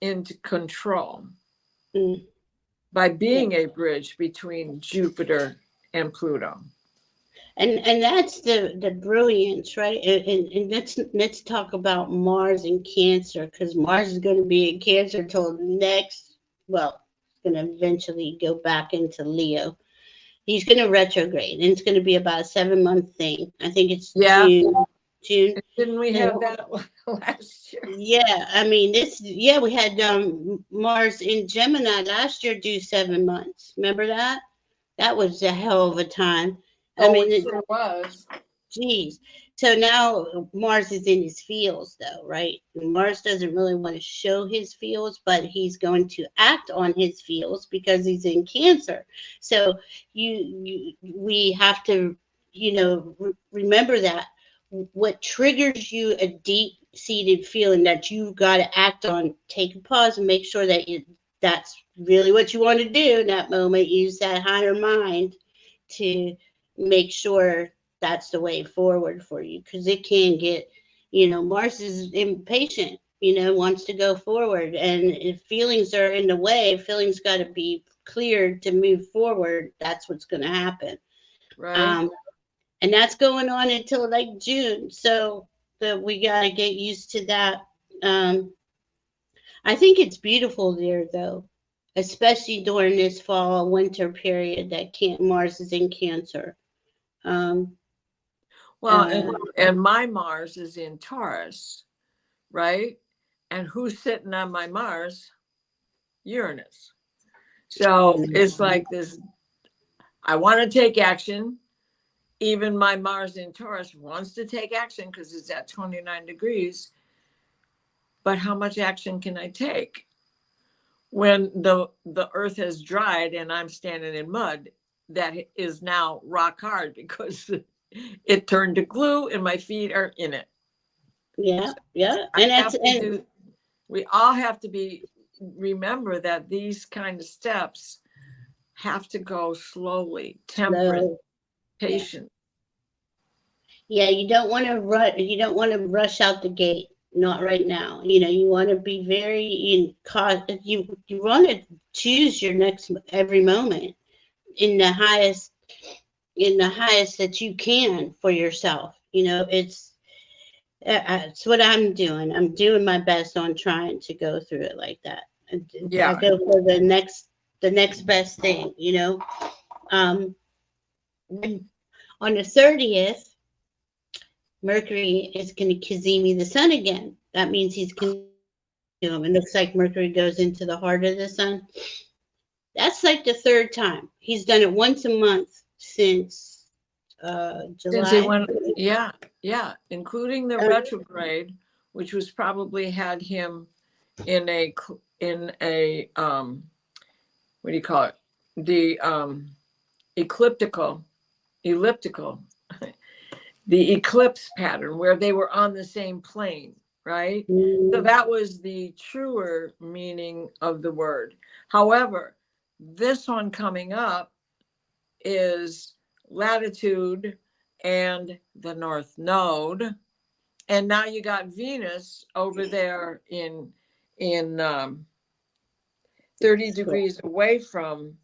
into control by being a bridge between Jupiter and Pluto. And that's the brilliance, right? And let's talk about Mars and Cancer, because Mars is going to be in Cancer until next. Well, it's going to eventually go back into Leo. He's going to retrograde, and it's going to be about a 7-month thing. I think it's June. Didn't we have that last year? Yeah, I mean we had Mars in Gemini last year do 7 months. Remember that? That was a hell of a time. I mean, it sure was. Geez. So now Mars is in his fields, though, right? Mars doesn't really want to show his fields, but he's going to act on his fields because he's in Cancer. So we have to, remember that what triggers you a deep-seated feeling that you got to act on. Take a pause and make sure that that's really what you want to do in that moment. Use that higher mind to make sure that's the way forward for you, because it can get, Mars is impatient, wants to go forward, and if feelings are in the way, feelings got to be cleared to move forward. That's what's going to happen, right? And that's going on until like June, so that we got to get used to that. I think it's beautiful there, though, especially during this fall winter period that Mars is in Cancer. And my Mars is in Taurus, right? And who's sitting on my Mars? Uranus. So it's like this, I want to take action. Even my Mars in Taurus wants to take action because it's at 29 degrees. But how much action can I take when the earth has dried and I'm standing in mud that is now rock hard because it turned to glue and my feet are in it? Yeah, yeah. And we all have to remember that these kind of steps have to go slowly, temperate, patient. Yeah, you don't want to rush out the gate. Not right now. You want to be very you want to choose your next every moment in the highest that you can for yourself. It's what I'm doing. I'm doing my best on trying to go through it like that. Yeah. I go for the next best thing, on the 30th, Mercury is going to Kazemi the sun again. That means he's going to him. It looks like Mercury goes into the heart of the sun. That's like the third time. He's done it once a month since July. Since he went, yeah, including the retrograde, which was probably had him in a what do you call it? The elliptical. The eclipse pattern where they were on the same plane, right? So that was the truer meaning of the word. However, this one coming up is latitude and the north node. And now you got Venus over there in 30 degrees away from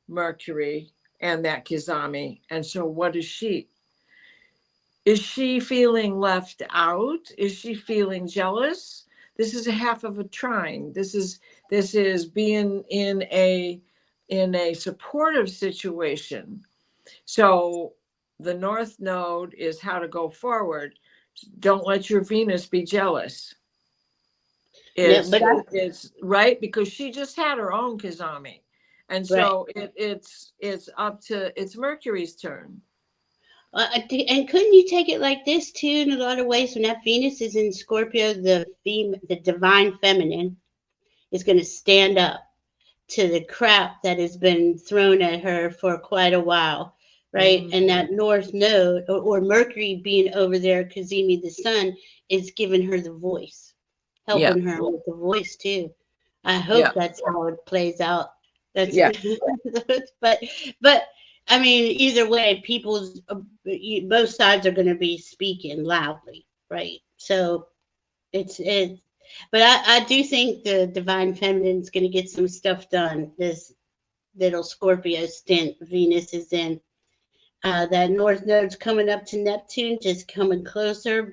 Mercury and that Kizami. And so what is she? Is she feeling left out? Is she feeling jealous? This is a half of a trine. This is being in a supportive situation. So the north node is how to go forward. Don't let your Venus be jealous. It's right, because she just had her own Kizami. And so it's Mercury's turn. And couldn't you take it like this too? In a lot of ways, when that Venus is in Scorpio, the divine feminine is going to stand up to the crap that has been thrown at her for quite a while, right? Mm-hmm. And that north node, or Mercury being over there, Kazemi the sun, is giving her the voice, helping her with the voice too. I hope that's how it plays out. That's but I mean, either way, both sides are going to be speaking loudly, right? So it's, but I do think the divine feminine's going to get some stuff done. This little Scorpio stint Venus is in. That North Node's coming up to Neptune, just coming closer,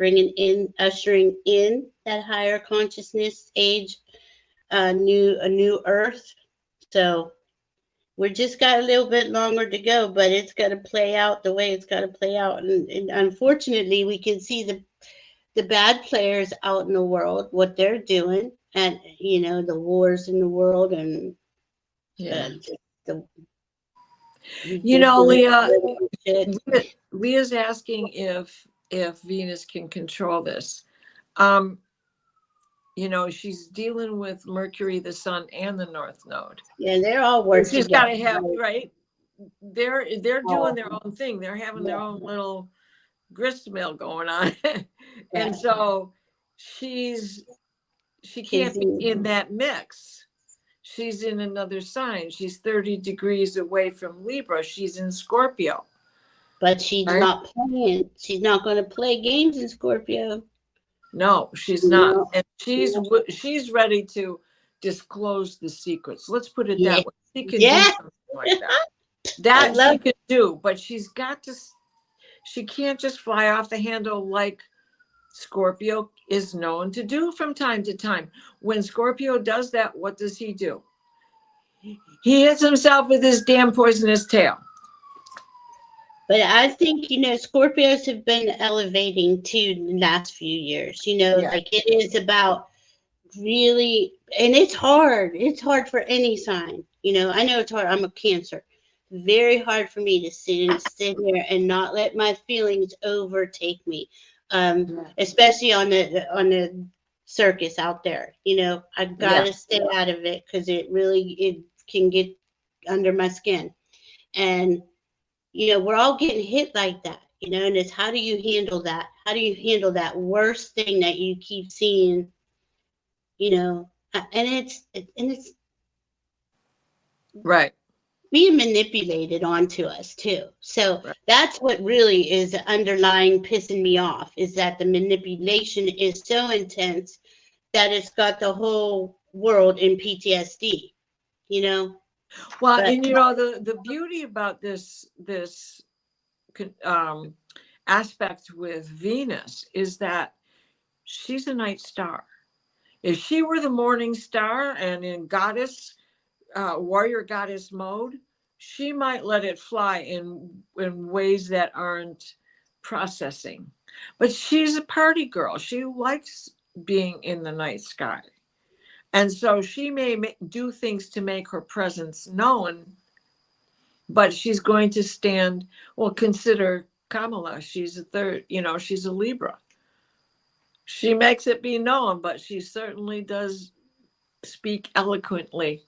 ushering in that higher consciousness age, a new Earth. So we just got a little bit longer to go, but it's got to play out the way it's got to play out. And unfortunately, we can see the bad players out in the world, what they're doing, and the wars in the world, and Yeah. the Leah, shit. Leah's asking if Venus can control this. She's dealing with Mercury, the Sun, and the North Node. Yeah, they're all working. She's got to have, right? They're doing their own thing. They're having their own little grist mill going on, and so she can't be in that mix. She's in another sign. She's 30 degrees away from Libra. She's in Scorpio. But she's not playing. She's not going to play games in Scorpio. No, she's not. And she's ready to disclose the secrets. Let's put it that way. She can do something like that. That she can do, but she can't just fly off the handle like Scorpio is known to do from time to time. When Scorpio does that, what does he do? He hits himself with his damn poisonous tail. But I think, Scorpios have been elevating too the last few years. Like it is about really, and it's hard. It's hard for any sign. I know it's hard. I'm a Cancer. Very hard for me to sit here and not let my feelings overtake me. Especially on the circus out there. I've got to stay out of it because it can get under my skin. And we're all getting hit like that, and it's how do you handle that? How do you handle that worst thing that you keep seeing, and it's right being manipulated onto us too. So that's what really is underlying pissing me off, is that the manipulation is so intense that it's got the whole world in PTSD, Well, and the beauty about this aspect with Venus is that she's a night star. If she were the morning star and in warrior goddess mode, she might let it fly in ways that aren't processing. But she's a party girl. She likes being in the night sky. And so she may do things to make her presence known, but she's going to stand. Well, consider Kamala. She's a third, she's a Libra. She makes it be known, but she certainly does speak eloquently,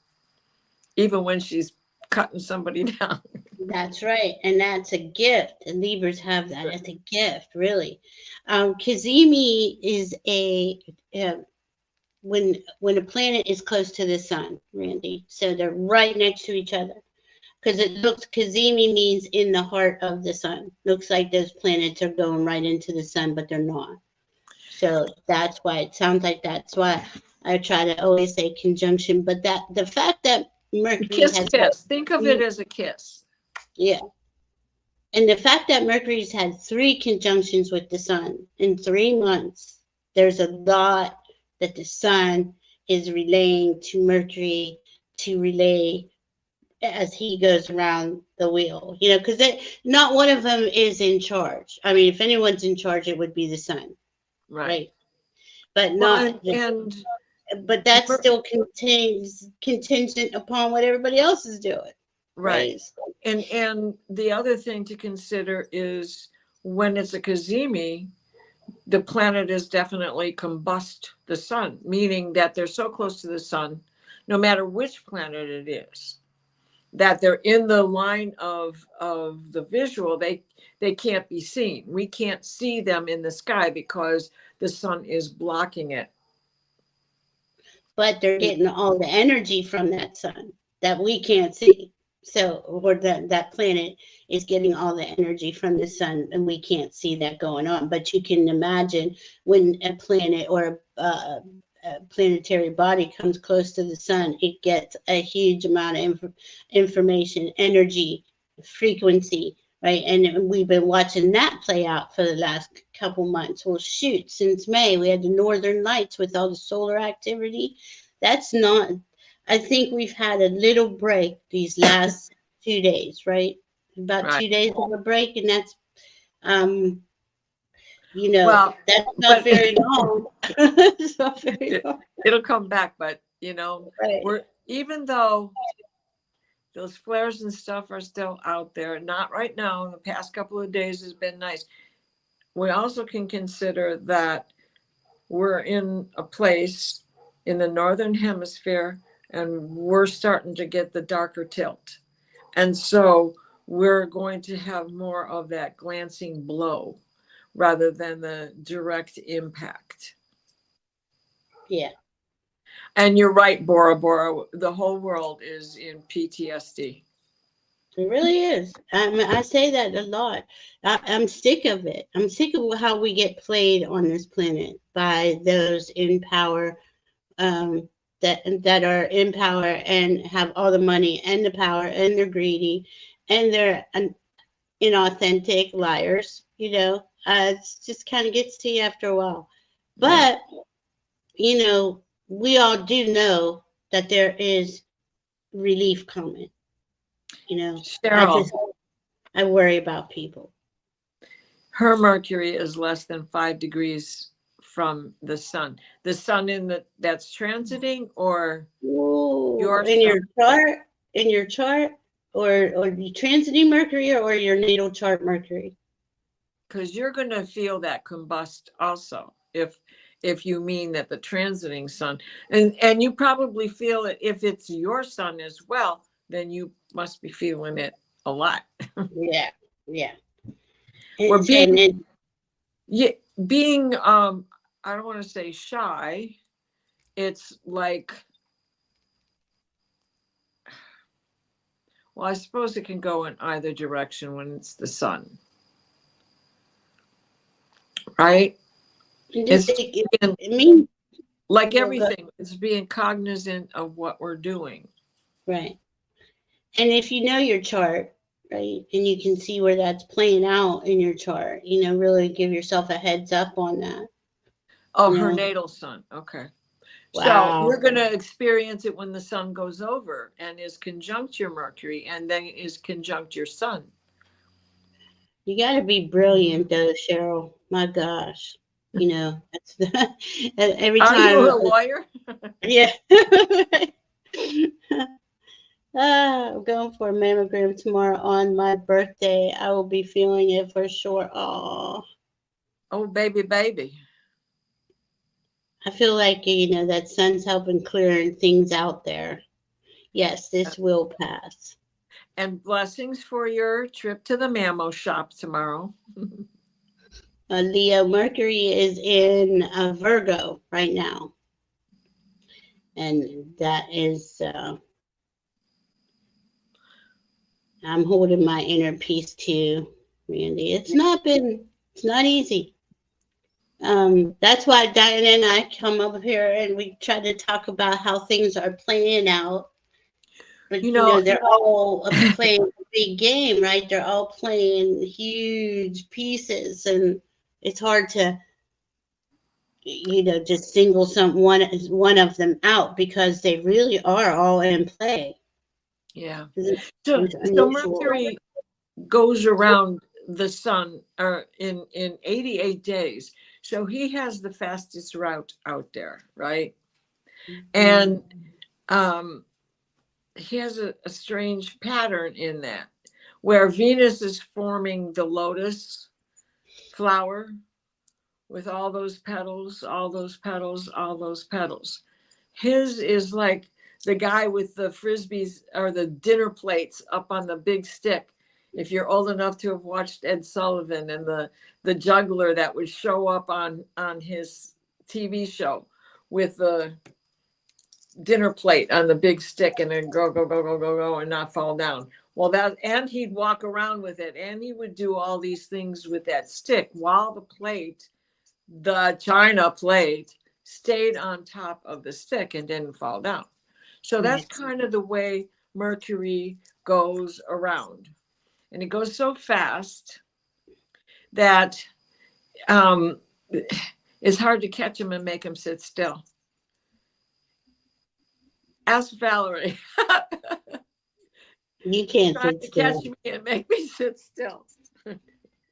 even when she's cutting somebody down. That's right. And that's a gift. And Libras have that. It's a gift, really. Kazemi is when a planet is close to the sun, Randy. So they're right next to each other. Because Kazemi means in the heart of the sun. Looks like those planets are going right into the sun, but they're not. So that's why it sounds like that's why I try to always say conjunction. But the fact that Mercury kiss. Think of it as a kiss. Yeah. And the fact that Mercury's had 3 conjunctions with the sun in 3 months, there's a lot that the sun is relaying to Mercury to relay as he goes around the wheel, because not one of them is in charge. I mean, if anyone's in charge, it would be the sun, right? But but that still contingent upon what everybody else is doing, right? And the other thing to consider is when it's a Kazemi, the planet is definitely combust the sun, meaning that they're so close to the sun, no matter which planet it is, that they're in the line of the visual. They can't be seen. We can't see them in the sky because the sun is blocking it. But they're getting all the energy from that sun that we can't see. So, or that planet is getting all the energy from the sun, and we can't see that going on. But you can imagine when a planet or a planetary body comes close to the sun, it gets a huge amount of information, energy, frequency, right? And we've been watching that play out for the last couple months. Well, shoot, since May, we had the northern lights with all the solar activity. That's not, I think we've had a little break these last 2 days, right? About Right. 2 days of a break, and that's, Well, that's not but very long. It's not very long. it'll come back. But Right. we're, even though those flares and stuff are still out there, not right now. The past couple of days has been nice. We also can consider that we're in a place in the northern hemisphere, and we're starting to get the darker tilt. And so we're going to have more of that glancing blow rather than the direct impact. Yeah. And you're right, Bora Bora, the whole world is in PTSD. It really is. I say that a lot. I'm sick of it. I'm sick of how we get played on this planet by those in power, that are in power and have all the money and the power, and they're greedy, and they're inauthentic liars. It just kind of gets to you after a while. But we all do know that there is relief coming. Cheryl, I worry about people. her Mercury is less than 5 degrees from the sun. The sun that's transiting, or in your chart, or you transiting Mercury, or your natal chart Mercury. Because you're going to feel that combust also, if you mean that the transiting sun, and you probably feel it if it's your sun as well, then you must be feeling it a lot. Yeah. We're being I don't want to say shy. It's like, well, I suppose it can go in either direction when it's the sun, right? It means like everything, it's being cognizant of what we're doing. Right. And if you know your chart, right, and you can see where that's playing out in your chart, really give yourself a heads up on that. Oh, her natal sun. Okay. Wow. So you're going to experience it when the sun goes over and is conjunct your Mercury, and then is conjunct your sun. You got to be brilliant, though, Cheryl. My gosh. That's every time. Are you a lawyer? Yeah. I'm going for a mammogram tomorrow on my birthday. I will be feeling it for sure. Oh, baby. I feel like, that sun's helping clearing things out there. Yes, this will pass. And blessings for your trip to the mammo shop tomorrow. Leo, Mercury is in Virgo right now. And that is, I'm holding my inner peace too, Randy. It's not easy. That's why Diana and I come up here and we try to talk about how things are playing out. But they're all playing a big game, right? They're all playing huge pieces, and it's hard to just single one of them out, because they really are all in play. Yeah. So Mercury goes around the sun in 88 days. So he has the fastest route out there, right? And he has a strange pattern in that, where Venus is forming the lotus flower with all those petals. His is like the guy with the frisbees or the dinner plates up on the big stick. If you're old enough to have watched Ed Sullivan, and the juggler that would show up on his TV show with the dinner plate on the big stick and then go and not fall down. Well, and he'd walk around with it, and he would do all these things with that stick while the china plate, stayed on top of the stick and didn't fall down. So that's kind of the way Mercury goes around. And it goes so fast that it's hard to catch him and make him sit still. Ask Valerie. You can't sit to still. catch me and make me sit still.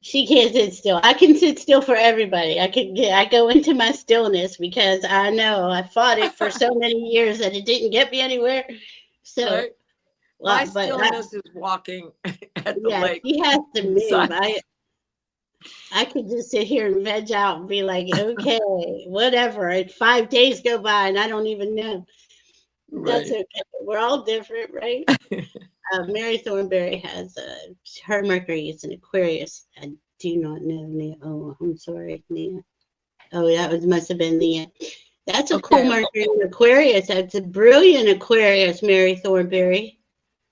She can't sit still. I can sit still for everybody. I go into my stillness because I know I fought it for so many years that it didn't get me anywhere. So, right? My but stillness is walking at the yeah, lake. she has to move. Inside. I could just sit here and veg out and be like, okay, whatever. And 5 days go by and I don't even know. That's Right. okay. We're all different, right? Mary Thornberry has her Mercury is an Aquarius. I do not know Nia. Oh, I'm sorry, Nia. Oh, must have been Nia. That's a cool Mercury in Aquarius. That's a brilliant Aquarius, Mary Thornberry.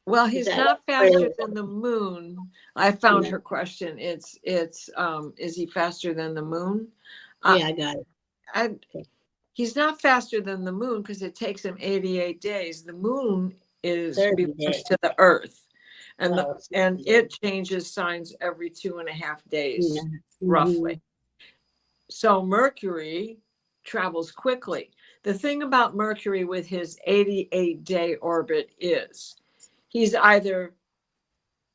Well, he's not faster than the moon. I found her question. It's is he faster than the moon? Yeah, I got it. He's not faster than the moon because it takes him 88 days. The moon belongs to the Earth, and it changes signs every 2.5 days, roughly. So Mercury travels quickly. The thing about Mercury with his 88-day orbit is he's either,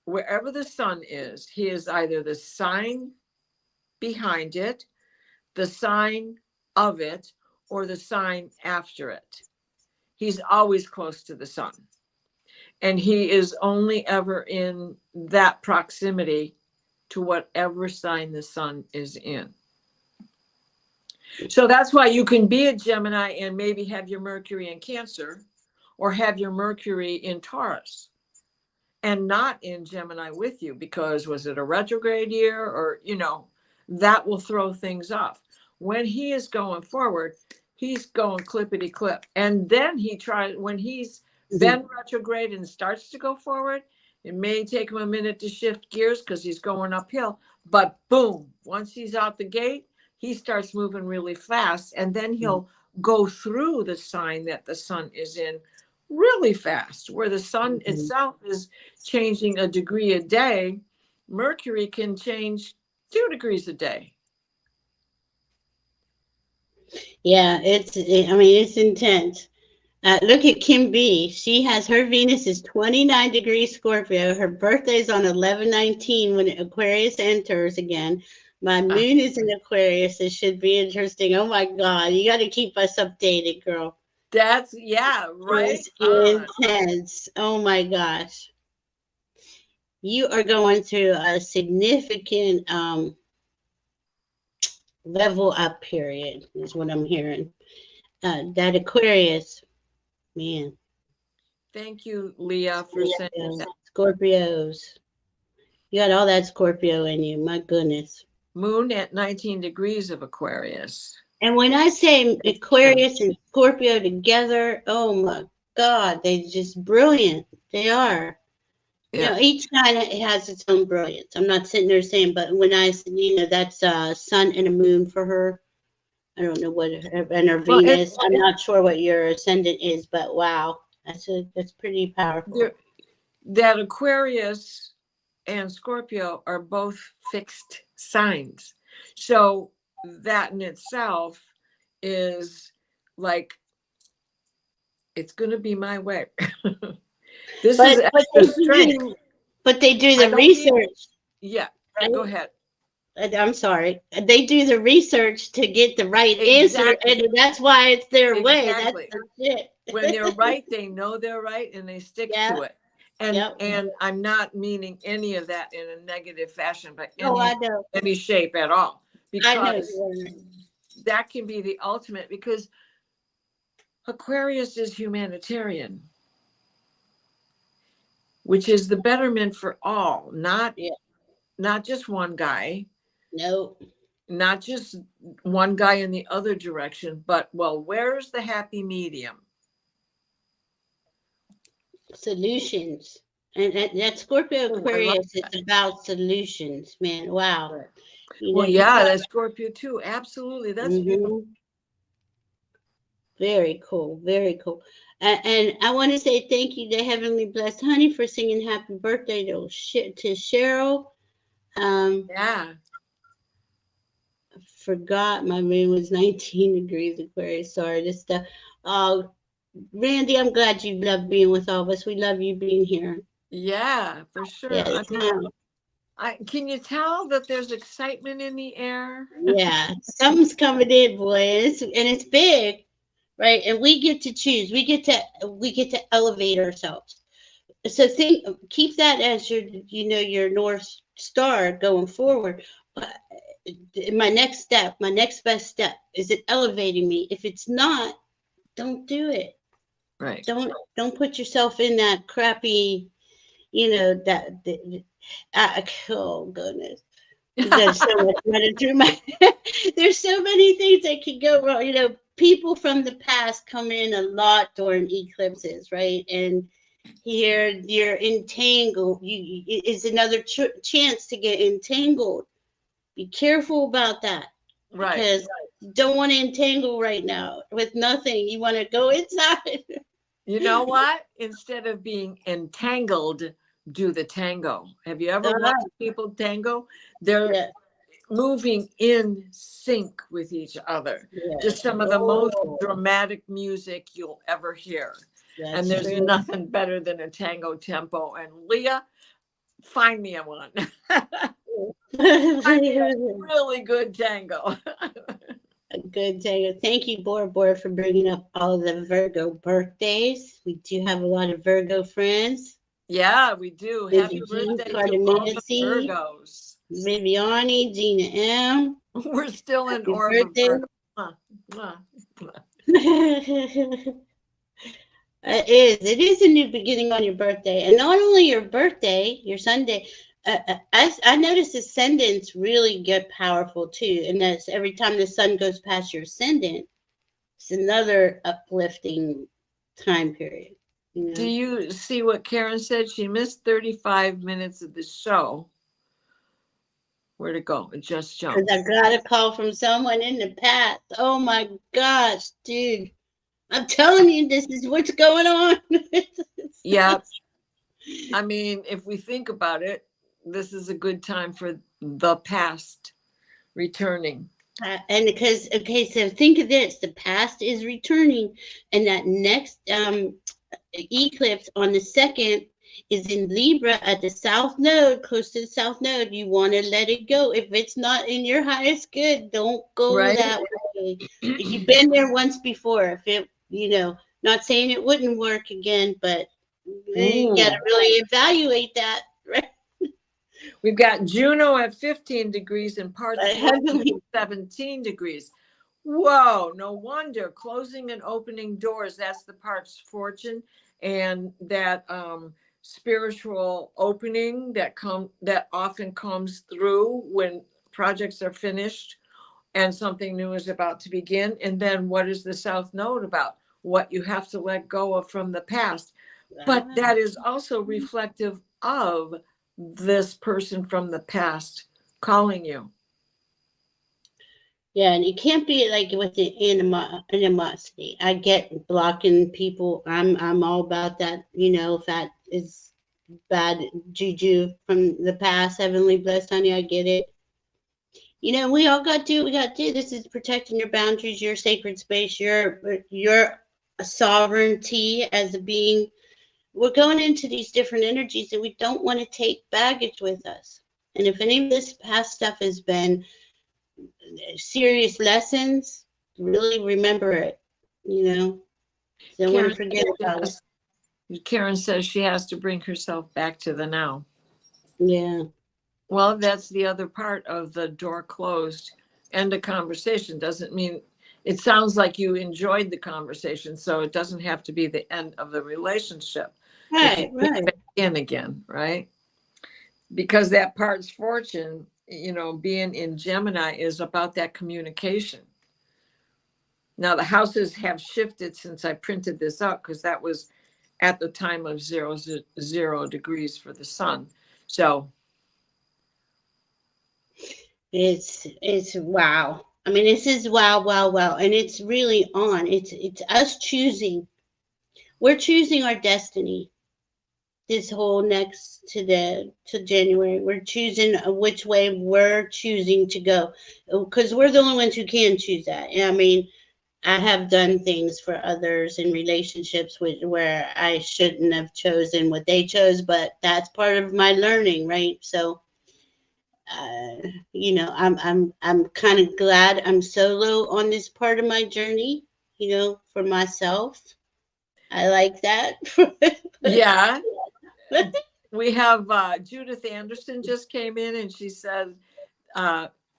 wherever the sun is, he is either the sign behind it, the sign of it, or the sign after it. He's always close to the sun. And he is only ever in that proximity to whatever sign the sun is in. So that's why you can be a Gemini and maybe have your Mercury in Cancer or have your Mercury in Taurus and not in Gemini with you because was it a retrograde year or, that will throw things off. When he is going forward, he's going clippity clip. And then when he's been retrograde and starts to go forward, it may take him a minute to shift gears because he's going uphill. But boom, once he's out the gate, he starts moving really fast. And then he'll go through the sign that the sun is in really fast, where the sun itself is changing a degree a day. Mercury can change 2 degrees a day. Yeah, it's intense. Look at Kim B. She has her Venus is 29 degrees Scorpio. Her birthday is on 11/19 when Aquarius enters again. My moon is in Aquarius. It should be interesting. Oh my God, you got to keep us updated, girl. That's right. It's intense. Oh my gosh. You are going through a significant level up period is what I'm hearing. That Aquarius, man. Thank you, Leah, for saying that. Scorpios. You got all that Scorpio in you. My goodness. Moon at 19 degrees of Aquarius. And when I say Aquarius and Scorpio together, oh my God, they're just brilliant. They are. Yeah. Each sign has its own brilliance. I'm not sitting there saying, but when I said, that's a sun and a moon for her. I don't know what, and her Venus. I'm not sure what your ascendant is, but wow, that's pretty powerful. That Aquarius and Scorpio are both fixed signs. So that in itself is like, it's going to be my way. This is extra strength. But they do the research. Right? Go ahead. I'm sorry. They do the research to get the right answer, and that's why it's their way. That's the shit. When they're right, they know they're right, and they stick to it. And I'm not meaning any of that in a negative fashion, but any shape at all, because that can be the ultimate. Because Aquarius is humanitarian, which is the betterment for all, not just one guy. No. Not just one guy in the other direction, but where's the happy medium? Solutions. And that Scorpio Oh, I love Aquarius is that. about solutions, man. Wow. Right. You know, Well, you yeah, talk. that's Scorpio too. Absolutely. That's beautiful. Mhm. Very cool. Very cool. And I want to say thank you to Heavenly Blessed Honey for singing happy birthday to Cheryl. Yeah. Forgot my moon was 19 degrees Aquarius. Sorry, this stuff. Uh, Randy, I'm glad you love being with all of us. We love you being here. Yeah, for Yeah, sure. I it's mean, now. can you tell that there's excitement in the air? Yeah, something's coming in, boy, and it's big, right? And we get to choose. We get to elevate ourselves. So keep that as your North Star going forward. But my next best step, is it elevating me? If it's not, don't do it. Right. Don't put yourself in that crappy, oh goodness. There's so much running through my there's so many things that could go wrong. People from the past come in a lot during eclipses, right? And here you're entangled. Is another chance to get entangled. Be careful about that, Right. because you don't want to entangle right now with nothing. You want to go inside. You know what? Instead of being entangled, do the tango. Have you ever Ah, watched people tango? They're yeah, moving in sync with each other. Just yes. some of the most Oh, dramatic music you'll ever hear. And that's there's true. nothing better than a tango tempo. And Leah, find me a one. Find me a really good tango. A good day. Thank you, Bora Bora, for bringing up all of the Virgo birthdays. We do have a lot of Virgo friends. Yeah, we do. Happy Lizzie G, birthday to all the Cardamancy, Virgos. Viviani, Gina M. We're still in Happy orb of birthday. Virgo. Mwah, mwah, mwah. It is a new beginning on your birthday, and not only your birthday, your Sunday. I notice ascendants really get powerful too, and that's every time the sun goes past your ascendant, it's another uplifting time period. You Do know, you see what Karen said? She missed 35 minutes of the show. Where'd it go? It just because jumped. I got a call from someone in the past. Oh my gosh, dude! I'm telling you, this is what's going on. Yeah. I mean, if we think about it, this is a good time for the past returning. And because, okay, so think of this: the past is returning, and that next eclipse on the 2nd is in Libra at the south node, close to the south node. You want to let it go. If it's not in your highest good, don't go Right? that way. You've been there once before. If it, not saying it wouldn't work again, but you got to Ooh. really evaluate that, right? We've got Juno at 15 degrees and parts fortune Heavily. at 17 degrees. Whoa, no wonder. Closing and opening doors, that's the parts fortune. And that spiritual opening that often comes through when projects are finished and something new is about to begin. And then what is the South Node about? What you have to let go of from the past. But Ah. that is also reflective of this person from the past calling you. Yeah, and it can't be like with the animosity. I get blocking people. I'm all about that. If that is bad juju from the past, heavenly blessed honey, I get it. We all got to do what we got to do. This is protecting your boundaries, your sacred space, your sovereignty as a being. We're going into these different energies, and we don't want to take baggage with us. And if any of this past stuff has been serious lessons, really remember it, Don't want to Karen forget about it. says, Karen says she has to bring herself back to the now. Yeah. Well, that's the other part of the door closed. End of conversation doesn't mean it sounds like you enjoyed the conversation, so it doesn't have to be the end of the relationship. It can Right. kick back in again, right? Because that part's fortune, being in Gemini is about that communication. Now the houses have shifted since I printed this out because that was at the time of 0 for the sun. So it's wow. I mean, this is wow, wow, wow, and it's really on. It's us choosing. We're choosing our destiny. This whole next to January, we're choosing which way we're choosing to go, because we're the only ones who can choose that. And I mean, I have done things for others in relationships where I shouldn't have chosen what they chose, but that's part of my learning, right? So, you know, I'm kind of glad I'm solo on this part of my journey. You know, for myself, I like that. yeah, we have Judith Anderson just came in and she said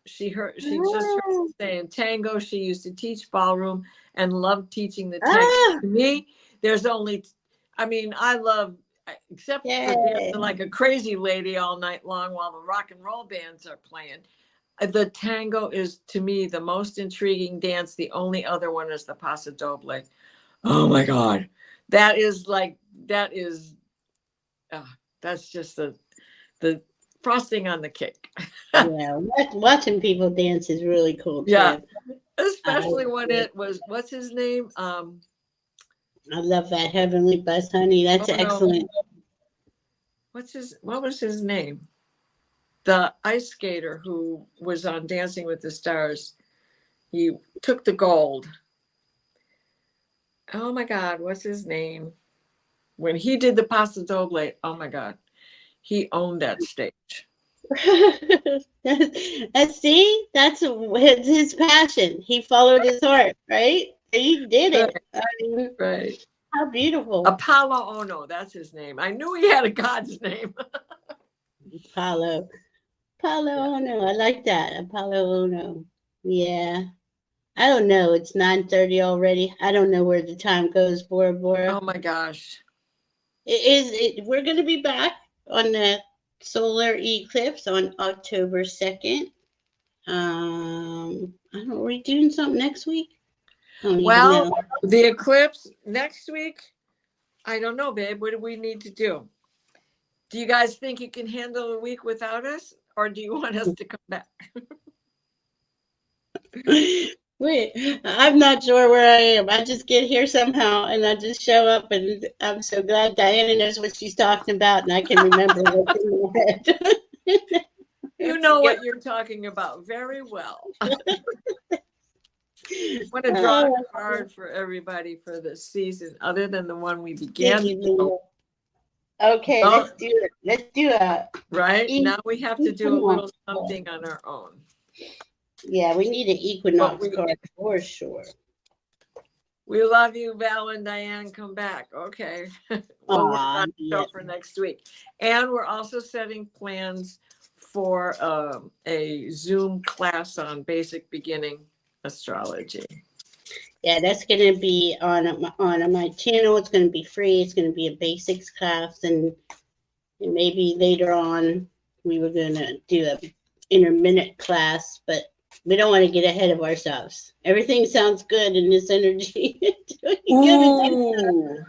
she just heard saying tango. She used to teach ballroom and loved teaching the tango. To me, there's only, I mean, I love, except for dancing like a crazy lady all night long while the rock and roll bands are playing. The tango is, to me, the most intriguing dance. The only other one is the paso doble. Oh my God. That is that's just the frosting on the cake. Yeah, watching people dance is really cool too. Yeah, especially when it was, what's his name? I love that Heavenly Bus, honey. That's excellent. No. What was his name? The ice skater who was on Dancing with the Stars. He took the gold. Oh my God, what's his name? When he did the Paso Doble, oh my God, he owned that stage. See, that's his passion. He followed his heart, right? He did it. I mean, right. How beautiful. Apollo Ono, that's his name. I knew he had a God's name. Apollo Ono. I like that. Apollo Ono. Yeah. I don't know. It's 9:30 already. I don't know where the time goes, Bora Bora. Oh my gosh. We're going to be back on the solar eclipse on October 2nd. I don't know. Are we doing something next week? Well, the eclipse next week, I don't know, babe. What do we need to do? Do you guys think you can handle a week without us? Or do you want us to come back? Wait, I'm not sure where I am. I just get here somehow and I just show up, and I'm so glad Diana knows what she's talking about and I can remember what's in my head. You know what you're talking about very well. I want to draw a card for everybody for this season, other than the one we began. Okay, let's do it. Let's do it. Right? Now we have to do a little something on our own. Yeah, we need an equinox card for sure. We love you, Val and Diane. Come back. Okay. We'll work on the show for next week. And we're also setting plans for a Zoom class on basic beginning astrology. Yeah, that's going to be on my channel. It's going to be free. It's going to be a basics class, and maybe later on we were going to do an intermittent class, but we don't want to get ahead of ourselves. Everything sounds good in this energy. Ooh.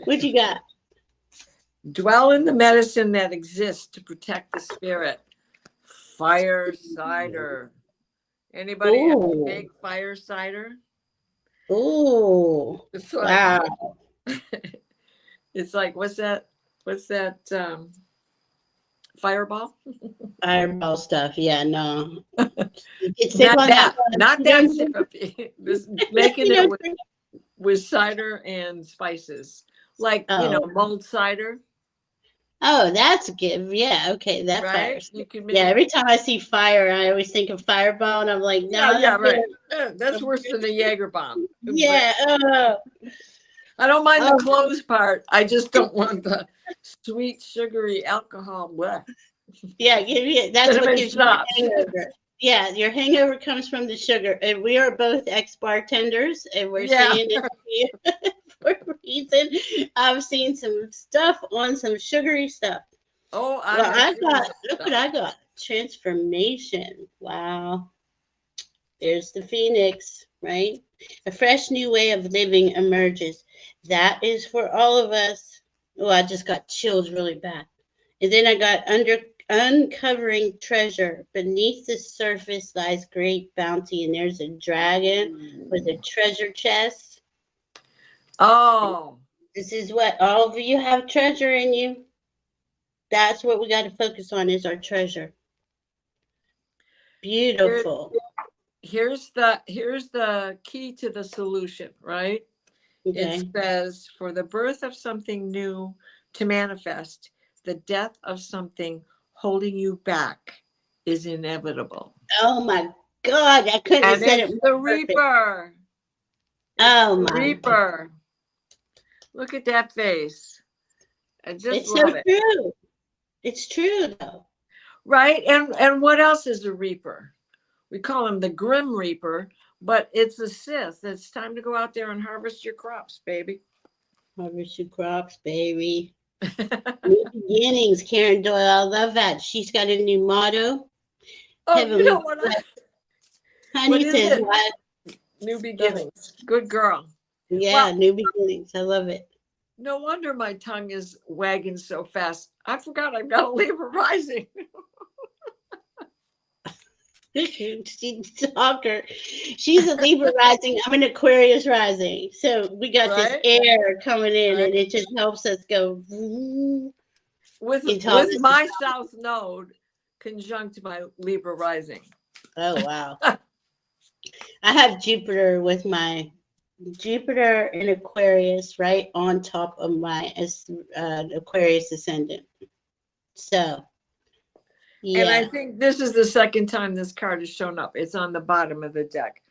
What you got? Dwell in the medicine that exists to protect the spirit. Fire cider. Anybody ever make fire cider? Oh, wow. It's like, what's that? Fireball? Fireball stuff. Yeah, no. It's not that syrupy. Making it with cider and spices. Like, mulled cider. Oh, that's good. Yeah, okay. That right? Yeah, every time I see fire, I always think of Fireball, and I'm like, no. Yeah, right. That's worse than the Jaeger bomb. Yeah. I don't mind the clothes part. I just don't want the sweet, sugary alcohol. Bleh. Yeah, that's what gives you a hangover. Yeah, your hangover comes from the sugar. And we are both ex-bartenders, and we're saying it for a reason. I've seen some stuff on some sugary stuff. Oh, look what I got. Transformation. Wow. There's the Phoenix. right? A fresh new way of living emerges. That is for all of us. Oh, I just got chills really bad. And then I got uncovering treasure. Beneath the surface lies great bounty, and there's a dragon with a treasure chest. Oh, This is what all of you have treasure in you. That's what we got to focus on is our treasure. here, Beautiful. here's the key to the solution, right? It Okay. says, for the birth of something new to manifest, the death of something holding you back is inevitable. Oh my God, I couldn't have And said it it's more the perfect. Reaper. It's Oh the my God. Reaper. Look at that face. I just It's so love it. true. It's true though. Right? And what else is a Reaper? We call him the Grim Reaper, but it's a Sith. It's time to go out there and harvest your crops, baby. Harvest your crops, baby. New beginnings, Karen Doyle. I love that. She's got a new motto. Oh, you Heavenly know what? What Honey is says, it? "Why?" New Go ahead. beginnings. Good girl. Yeah, Well, new beginnings. I love it. no wonder my tongue is wagging so fast. I forgot I've got a Libra rising. She's a talker. She's a Libra rising. I'm an Aquarius rising. So we got this Right? air coming in, Right. and it just helps us go into all With this. my South Node conjunct my Libra rising. Oh wow! I have Jupiter in Aquarius right on top of my Aquarius ascendant. So And I yeah. think this is the second time this card has shown up. It's on the bottom of the deck.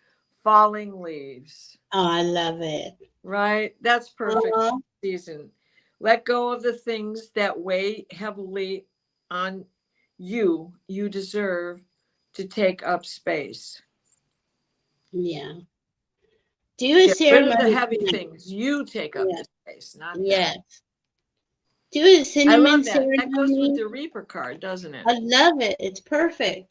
Falling leaves. Oh, I love it. Right? That's perfect Uh-huh. season. Let go of the things that weigh heavily on you. You deserve to take up space. Yeah. Do a Get rid of the ceremony heavy tonight. things. You take up Yeah. the space, not them. Yes. Do a I cinnamon love that. That goes with ceremony. the Reaper card, doesn't it? I love it. It's perfect.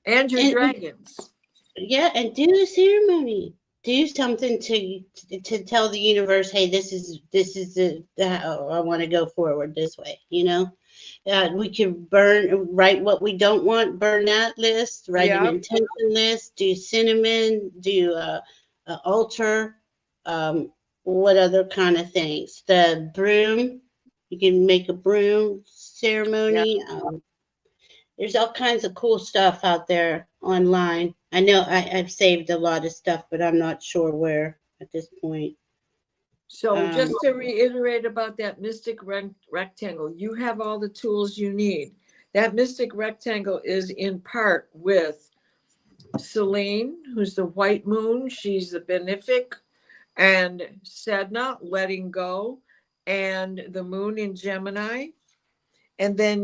And your And dragons. yeah, and do a ceremony. Do something to tell the universe, hey, this is the how I want to go forward this way. We can write what we don't want, burn that list, write an Yeah. intention list, do cinnamon, do a altar, what other kind of things? The broom, you can make a broom Yeah. ceremony. There's all kinds of cool stuff out there online. I know I've saved a lot of stuff, but I'm not sure where at this point. So Um, just to reiterate about that mystic rectangle, you have all the tools you need. That mystic rectangle is in part with Selene, who's the white moon. She's the benefic, and Sedna, letting go, and the moon in Gemini. And then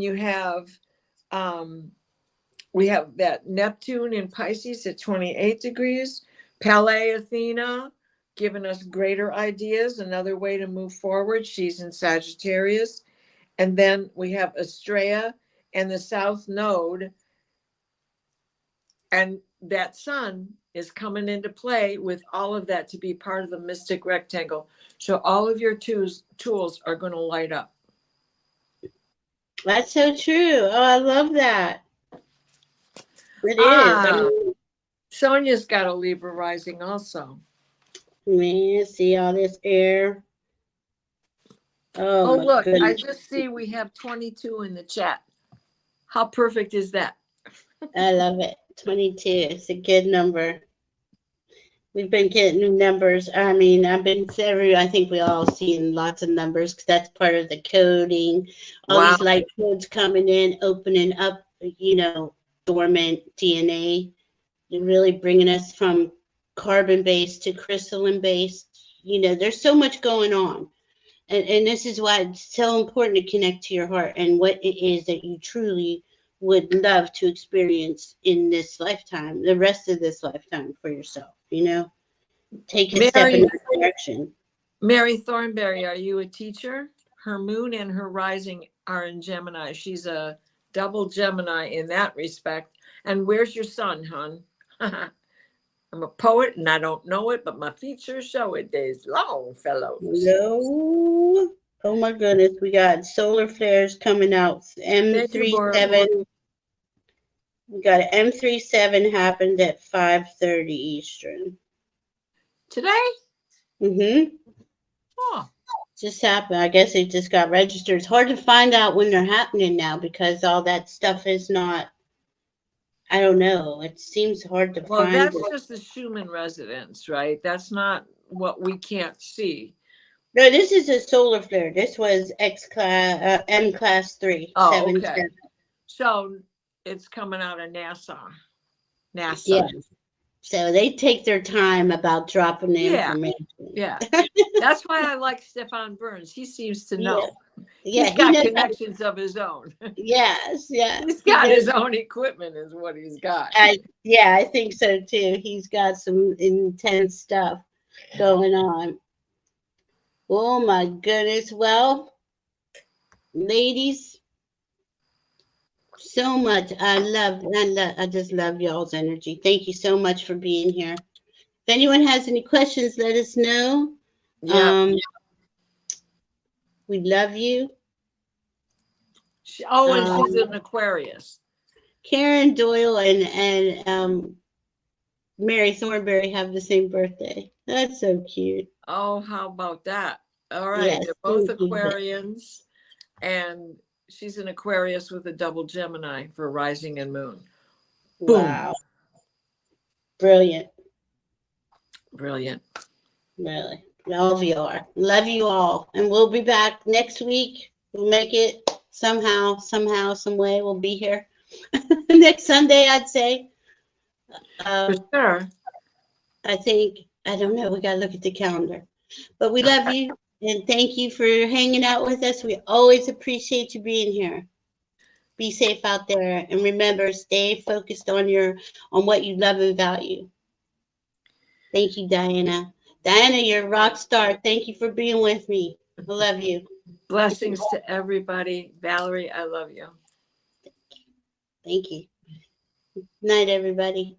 we have that Neptune in Pisces at 28 degrees, Palais Athena giving us greater ideas, another way to move forward. She's in Sagittarius. And then we have Estrella and the South Node. And that sun is coming into play with all of that to be part of the mystic rectangle. So all of your tools are going to light up. that's so true. Oh, I love that. It is. I Ah, mean, Sonia's got a Libra rising also. man, see all this air. Oh Oh, my look, I goodness. just see we have 22 in the chat. How perfect is that? I love it. 22. It's a good number. We've been getting numbers. I mean, I think we all seen lots of numbers because that's part of the coding. All Wow. these light codes coming in, opening up, dormant DNA. They're really bringing us from carbon based to crystalline based. There's so much going on. And this is why it's so important to connect to your heart and what it is that you truly would love to experience in this lifetime, the rest of this lifetime for yourself, take a step in Mary, that direction. Mary Thornberry, are you a teacher? Her moon and her rising are in Gemini. She's a double Gemini in that respect. And where's your sun, hon? I'm a poet and I don't know it, but my features show it. Days long, fellows. No. Oh my goodness, we got solar flares coming out. Thank you, Bora Bora. M37. We got an M37 happened at 5:30 Eastern. Today? Mm-hmm. Oh, Just happened. I guess it just got registered. It's hard to find out when they're happening now because all that stuff is not. I don't know. It seems hard to well, find that's it. just the Schumann resonance, right? That's not what we can't see. No, this is a solar flare. This was M class 3, Oh, 7, okay. 7. So it's coming out of NASA. Yeah. So they take their time about dropping the Yeah. information. Yeah. That's why I like Stefan Burns. He seems to know. Yeah, He's got knows connections of his own. Yes, yes. He's got his own equipment, is what he's got. I think so too. He's got some intense stuff going on. Oh my goodness. Well, ladies, so much. I just love y'all's energy. Thank you so much for being here. If anyone has any questions, let us know. Yeah. We love you. And she's an Aquarius. Karen Doyle and Mary Thornberry have the same birthday. That's so cute. Oh, how about that? All right. Yes, They're both Aquarians. And she's an Aquarius with a double Gemini for rising and moon. Wow. Brilliant. Brilliant. Really. All of you are. Love you all. And we'll be back next week. We'll make it somehow, some way. We'll be here next Sunday, I'd say. For sure. I think, I don't know. We got to look at the calendar. But we love you. And thank you for hanging out with us. We always appreciate you being here. Be safe out there. And remember, stay focused on what you love and value. Thank you, Diana. Diana, you're a rock star. Thank you for being with me. I love you. Blessings to everybody. Valerie, I love you. Thank you. Night, everybody.